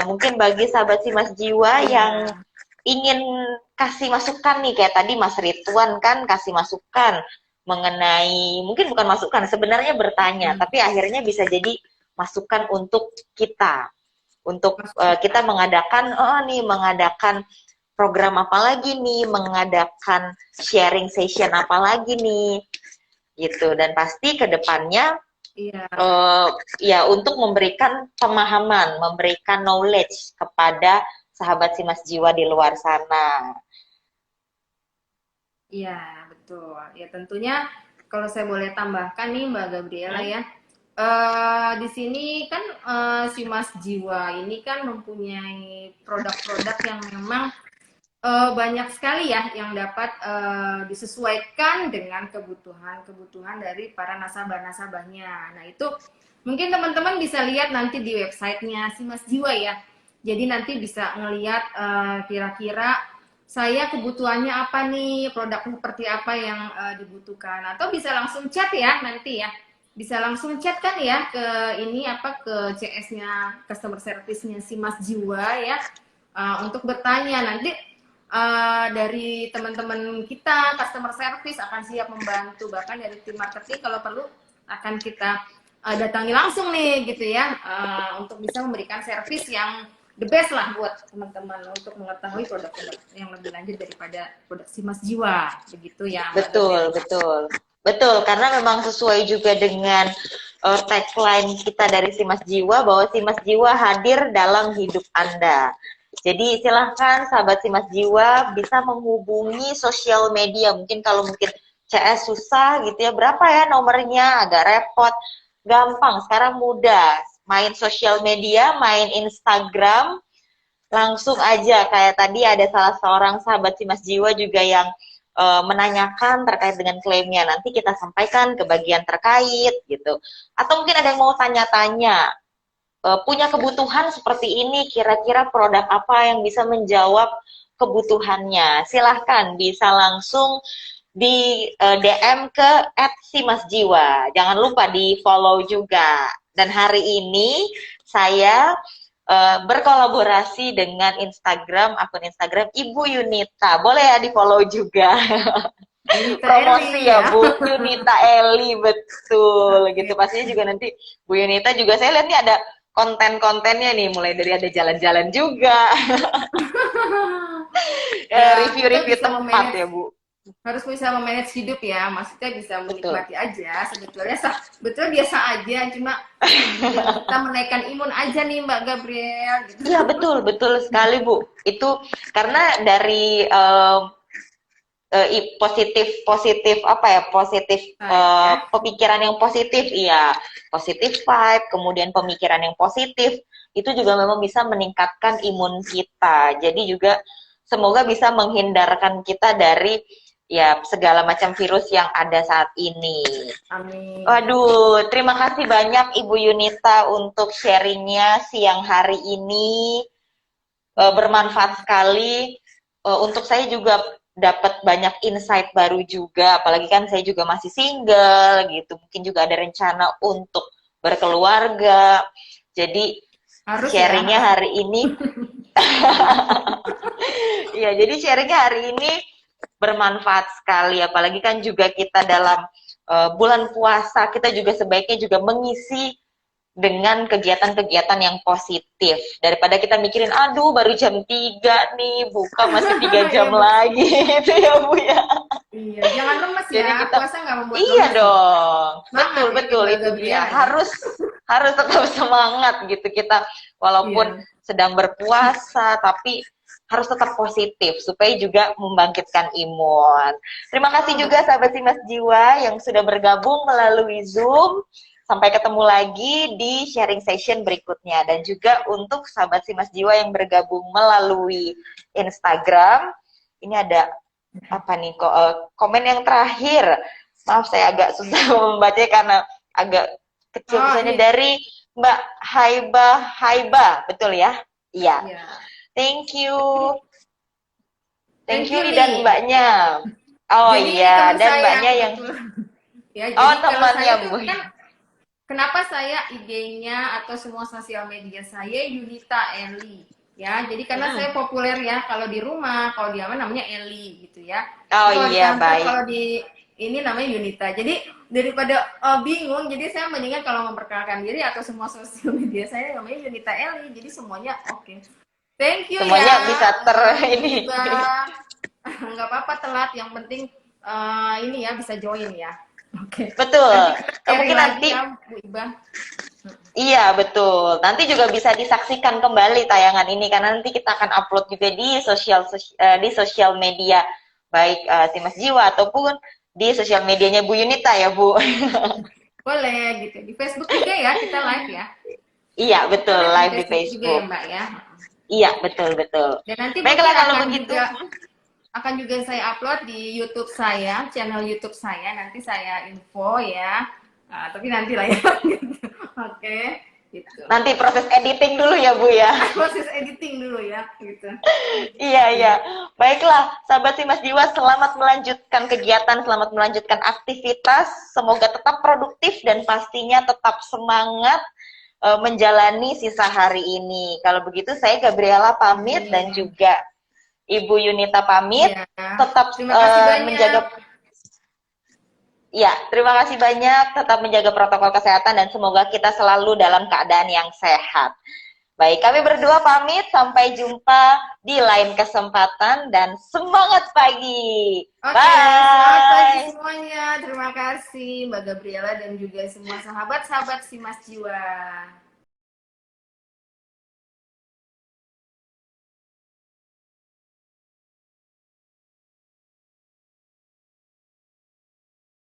[SPEAKER 1] mungkin bagi sahabat Simas Jiwa yang
[SPEAKER 2] Iya,
[SPEAKER 1] ingin kasih masukan nih, kayak tadi Mas Ridwan kan kasih masukan mengenai, mungkin bukan masukan, sebenarnya bertanya,
[SPEAKER 2] hmm,
[SPEAKER 1] tapi akhirnya bisa jadi masukan untuk kita, untuk kita
[SPEAKER 2] masukan.
[SPEAKER 1] mengadakan program apa lagi nih, mengadakan sharing session apa lagi nih, gitu. Dan pasti ke depannya
[SPEAKER 2] Iya,
[SPEAKER 1] ya untuk memberikan pemahaman, memberikan knowledge kepada sahabat Simas Jiwa di luar sana.
[SPEAKER 2] iya betul. Ya tentunya kalau saya boleh tambahkan nih Mbak Gabriela
[SPEAKER 1] Hmm?
[SPEAKER 2] ya, di sini kan si Mas Jiwa ini kan mempunyai produk-produk yang memang banyak sekali ya yang dapat disesuaikan dengan kebutuhan-kebutuhan dari para nasabah-nasabahnya. Nah itu mungkin teman-teman bisa lihat nanti di websitenya si Mas Jiwa ya. Jadi nanti bisa ngelihat kira-kira saya kebutuhannya apa nih, produk seperti apa yang dibutuhkan. Atau bisa langsung chat ya nanti ya. Bisa langsung chat kan ya ke ini apa ke CS-nya customer service-nya si Mas Jiwa ya untuk bertanya nanti dari teman-teman kita customer service akan siap membantu, bahkan dari tim marketing kalau perlu akan kita datangi langsung nih gitu ya untuk bisa memberikan service yang the best lah buat teman-teman untuk mengetahui produk-produk yang lebih lanjut daripada produk si Mas Jiwa begitu ya Mbak
[SPEAKER 1] Betul,
[SPEAKER 2] Gabriela.
[SPEAKER 1] betul. Betul, karena memang sesuai juga dengan tagline kita dari Simas Jiwa, bahwa Simas Jiwa hadir dalam hidup Anda. Jadi silahkan sahabat Simas Jiwa bisa menghubungi sosial media. Mungkin kalau mungkin CS susah gitu ya, berapa ya nomornya, agak repot. Gampang, sekarang mudah. Main sosial media, main Instagram, langsung aja. Kayak tadi ada salah seorang sahabat Simas Jiwa juga yang menanyakan terkait dengan klaimnya, nanti kita sampaikan ke bagian terkait gitu. Atau mungkin ada yang mau tanya-tanya, punya kebutuhan seperti ini, kira-kira produk apa yang bisa menjawab kebutuhannya. Silahkan bisa langsung di DM ke @simasjiwa. Jangan lupa di follow juga. Dan hari ini saya berkolaborasi dengan akun Instagram Ibu Yunita. Boleh ya di follow juga.
[SPEAKER 2] Yunita
[SPEAKER 1] Promosi
[SPEAKER 2] Eli
[SPEAKER 1] ya
[SPEAKER 2] ya.
[SPEAKER 1] Bu Yunita Eli, betul gitu.
[SPEAKER 2] Oke.
[SPEAKER 1] Pastinya juga nanti Bu Yunita juga, saya lihat nih ada konten-kontennya nih, mulai dari ada jalan-jalan juga,
[SPEAKER 2] Ya kita
[SPEAKER 1] review-review
[SPEAKER 2] bisa
[SPEAKER 1] tempat
[SPEAKER 2] memanage
[SPEAKER 1] ya Bu.
[SPEAKER 2] harus bisa memanage hidup ya, maksudnya bisa
[SPEAKER 1] Betul.
[SPEAKER 2] menikmati aja sebetulnya sebetulnya biasa aja, cuma biar kita menaikkan imun aja nih Mbak Gabriel gitu.
[SPEAKER 1] Iya betul, betul sekali Bu. Itu karena dari positif positif apa ya, positif
[SPEAKER 2] Baik ya.
[SPEAKER 1] pemikiran yang positif, iya, positif vibe, kemudian pemikiran yang positif itu juga memang bisa meningkatkan imun kita. Jadi juga semoga bisa menghindarkan kita dari ya segala macam virus yang ada saat ini.
[SPEAKER 2] Amin.
[SPEAKER 1] Waduh, terima kasih banyak Ibu Yunita untuk sharingnya siang hari ini. Bermanfaat sekali. Untuk saya juga dapat banyak insight baru juga, apalagi kan saya juga masih single gitu, mungkin juga ada rencana untuk berkeluarga. Jadi
[SPEAKER 2] Harus ya,
[SPEAKER 1] sharingnya
[SPEAKER 2] harus.
[SPEAKER 1] hari ini, ya jadi sharingnya hari ini bermanfaat sekali, apalagi kan juga kita dalam bulan puasa, kita juga sebaiknya juga mengisi dengan kegiatan-kegiatan yang positif, daripada kita mikirin aduh baru jam 3 nih, buka masih 3 jam
[SPEAKER 2] Iya betul.
[SPEAKER 1] lagi itu ya Bu ya.
[SPEAKER 2] Iya, jangan lemes
[SPEAKER 1] Jadi
[SPEAKER 2] ya.
[SPEAKER 1] kita,
[SPEAKER 2] Puasa nggak membuat
[SPEAKER 1] iya
[SPEAKER 2] lemes loh.
[SPEAKER 1] dong,
[SPEAKER 2] Semangat
[SPEAKER 1] betul
[SPEAKER 2] ya kayak
[SPEAKER 1] betul,
[SPEAKER 2] Mbak
[SPEAKER 1] itu dia,
[SPEAKER 2] Gabriela ya.
[SPEAKER 1] harus harus tetap semangat gitu kita, walaupun
[SPEAKER 2] Iya.
[SPEAKER 1] sedang berpuasa tapi harus tetap positif supaya juga membangkitkan imun. Terima kasih
[SPEAKER 2] Oh,
[SPEAKER 1] juga
[SPEAKER 2] betul.
[SPEAKER 1] sahabat Simas Jiwa yang sudah bergabung melalui Zoom. Sampai ketemu lagi di sharing session berikutnya. Dan juga untuk sahabat Simas Jiwa yang bergabung melalui Instagram, ini ada apa nih kok komen yang terakhir. Maaf saya agak susah membacanya karena agak kecil tulisannya dari Mbak Haiba, betul ya? Iya.
[SPEAKER 2] Iya.
[SPEAKER 1] Thank you. Thank you
[SPEAKER 2] Lee.
[SPEAKER 1] dan mbaknya. Oh
[SPEAKER 2] Jadi
[SPEAKER 1] iya,
[SPEAKER 2] teman
[SPEAKER 1] dan
[SPEAKER 2] saya,
[SPEAKER 1] mbaknya yang
[SPEAKER 2] ya, jadi
[SPEAKER 1] oh
[SPEAKER 2] kalau
[SPEAKER 1] temannya
[SPEAKER 2] saya
[SPEAKER 1] Bu.
[SPEAKER 2] tuh kan kenapa saya IG-nya atau semua sosial media saya Yunita Eli, ya. Jadi karena saya populer ya, kalau di rumah, kalau di mana namanya Eli gitu ya.
[SPEAKER 1] Oh
[SPEAKER 2] Kalau di
[SPEAKER 1] iya,
[SPEAKER 2] kantor,
[SPEAKER 1] baik.
[SPEAKER 2] kalau di ini namanya Yunita. Jadi daripada bingung, jadi saya mendingan kalau memperkenalkan diri atau semua sosial media saya namanya Yunita Eli. Jadi semuanya oke. Thank you
[SPEAKER 1] Semuanya
[SPEAKER 2] ya.
[SPEAKER 1] bisa ini.
[SPEAKER 2] Nggak apa-apa telat, yang penting ini ya bisa join ya. Oke.
[SPEAKER 1] Betul.
[SPEAKER 2] Nanti
[SPEAKER 1] Mungkin nanti
[SPEAKER 2] ya, Bu Iba.
[SPEAKER 1] iya, betul. Nanti juga bisa disaksikan kembali tayangan ini karena nanti kita akan upload juga di sosial media baik Simas Jiwa ataupun di sosial medianya Bu Yunita ya, Bu.
[SPEAKER 2] Boleh gitu. Di Facebook juga ya, kita live ya.
[SPEAKER 1] Iya, betul,
[SPEAKER 2] Kita
[SPEAKER 1] live di
[SPEAKER 2] juga ya,
[SPEAKER 1] Facebook.
[SPEAKER 2] Mbak ya.
[SPEAKER 1] Iya, betul.
[SPEAKER 2] Dan nanti
[SPEAKER 1] Baiklah kalau
[SPEAKER 2] akan
[SPEAKER 1] begitu.
[SPEAKER 2] akan juga saya upload di YouTube saya, channel YouTube saya. Nanti saya info ya. Tapi nanti lah ya. Oke, gitu.
[SPEAKER 1] Nanti proses editing dulu ya, Bu ya.
[SPEAKER 2] Proses editing dulu ya, gitu.
[SPEAKER 1] Iya. Baiklah, sahabat Simas Jiwa, selamat melanjutkan kegiatan, selamat melanjutkan aktivitas. Semoga tetap produktif dan pastinya tetap semangat menjalani sisa hari ini. Kalau begitu saya Gabriela pamit dan juga Ibu Yunita pamit.
[SPEAKER 2] Ya.
[SPEAKER 1] Tetap
[SPEAKER 2] Terima kasih banyak.
[SPEAKER 1] menjaga. Ya, terima kasih banyak. Tetap menjaga protokol kesehatan dan semoga kita selalu dalam keadaan yang sehat. Baik, kami berdua pamit. Sampai jumpa di lain kesempatan dan semangat pagi.
[SPEAKER 2] Oke,
[SPEAKER 1] Bye.
[SPEAKER 2] selamat pagi semuanya. Terima kasih Mbak Gabriela dan juga semua sahabat-sahabat Simas Jiwa.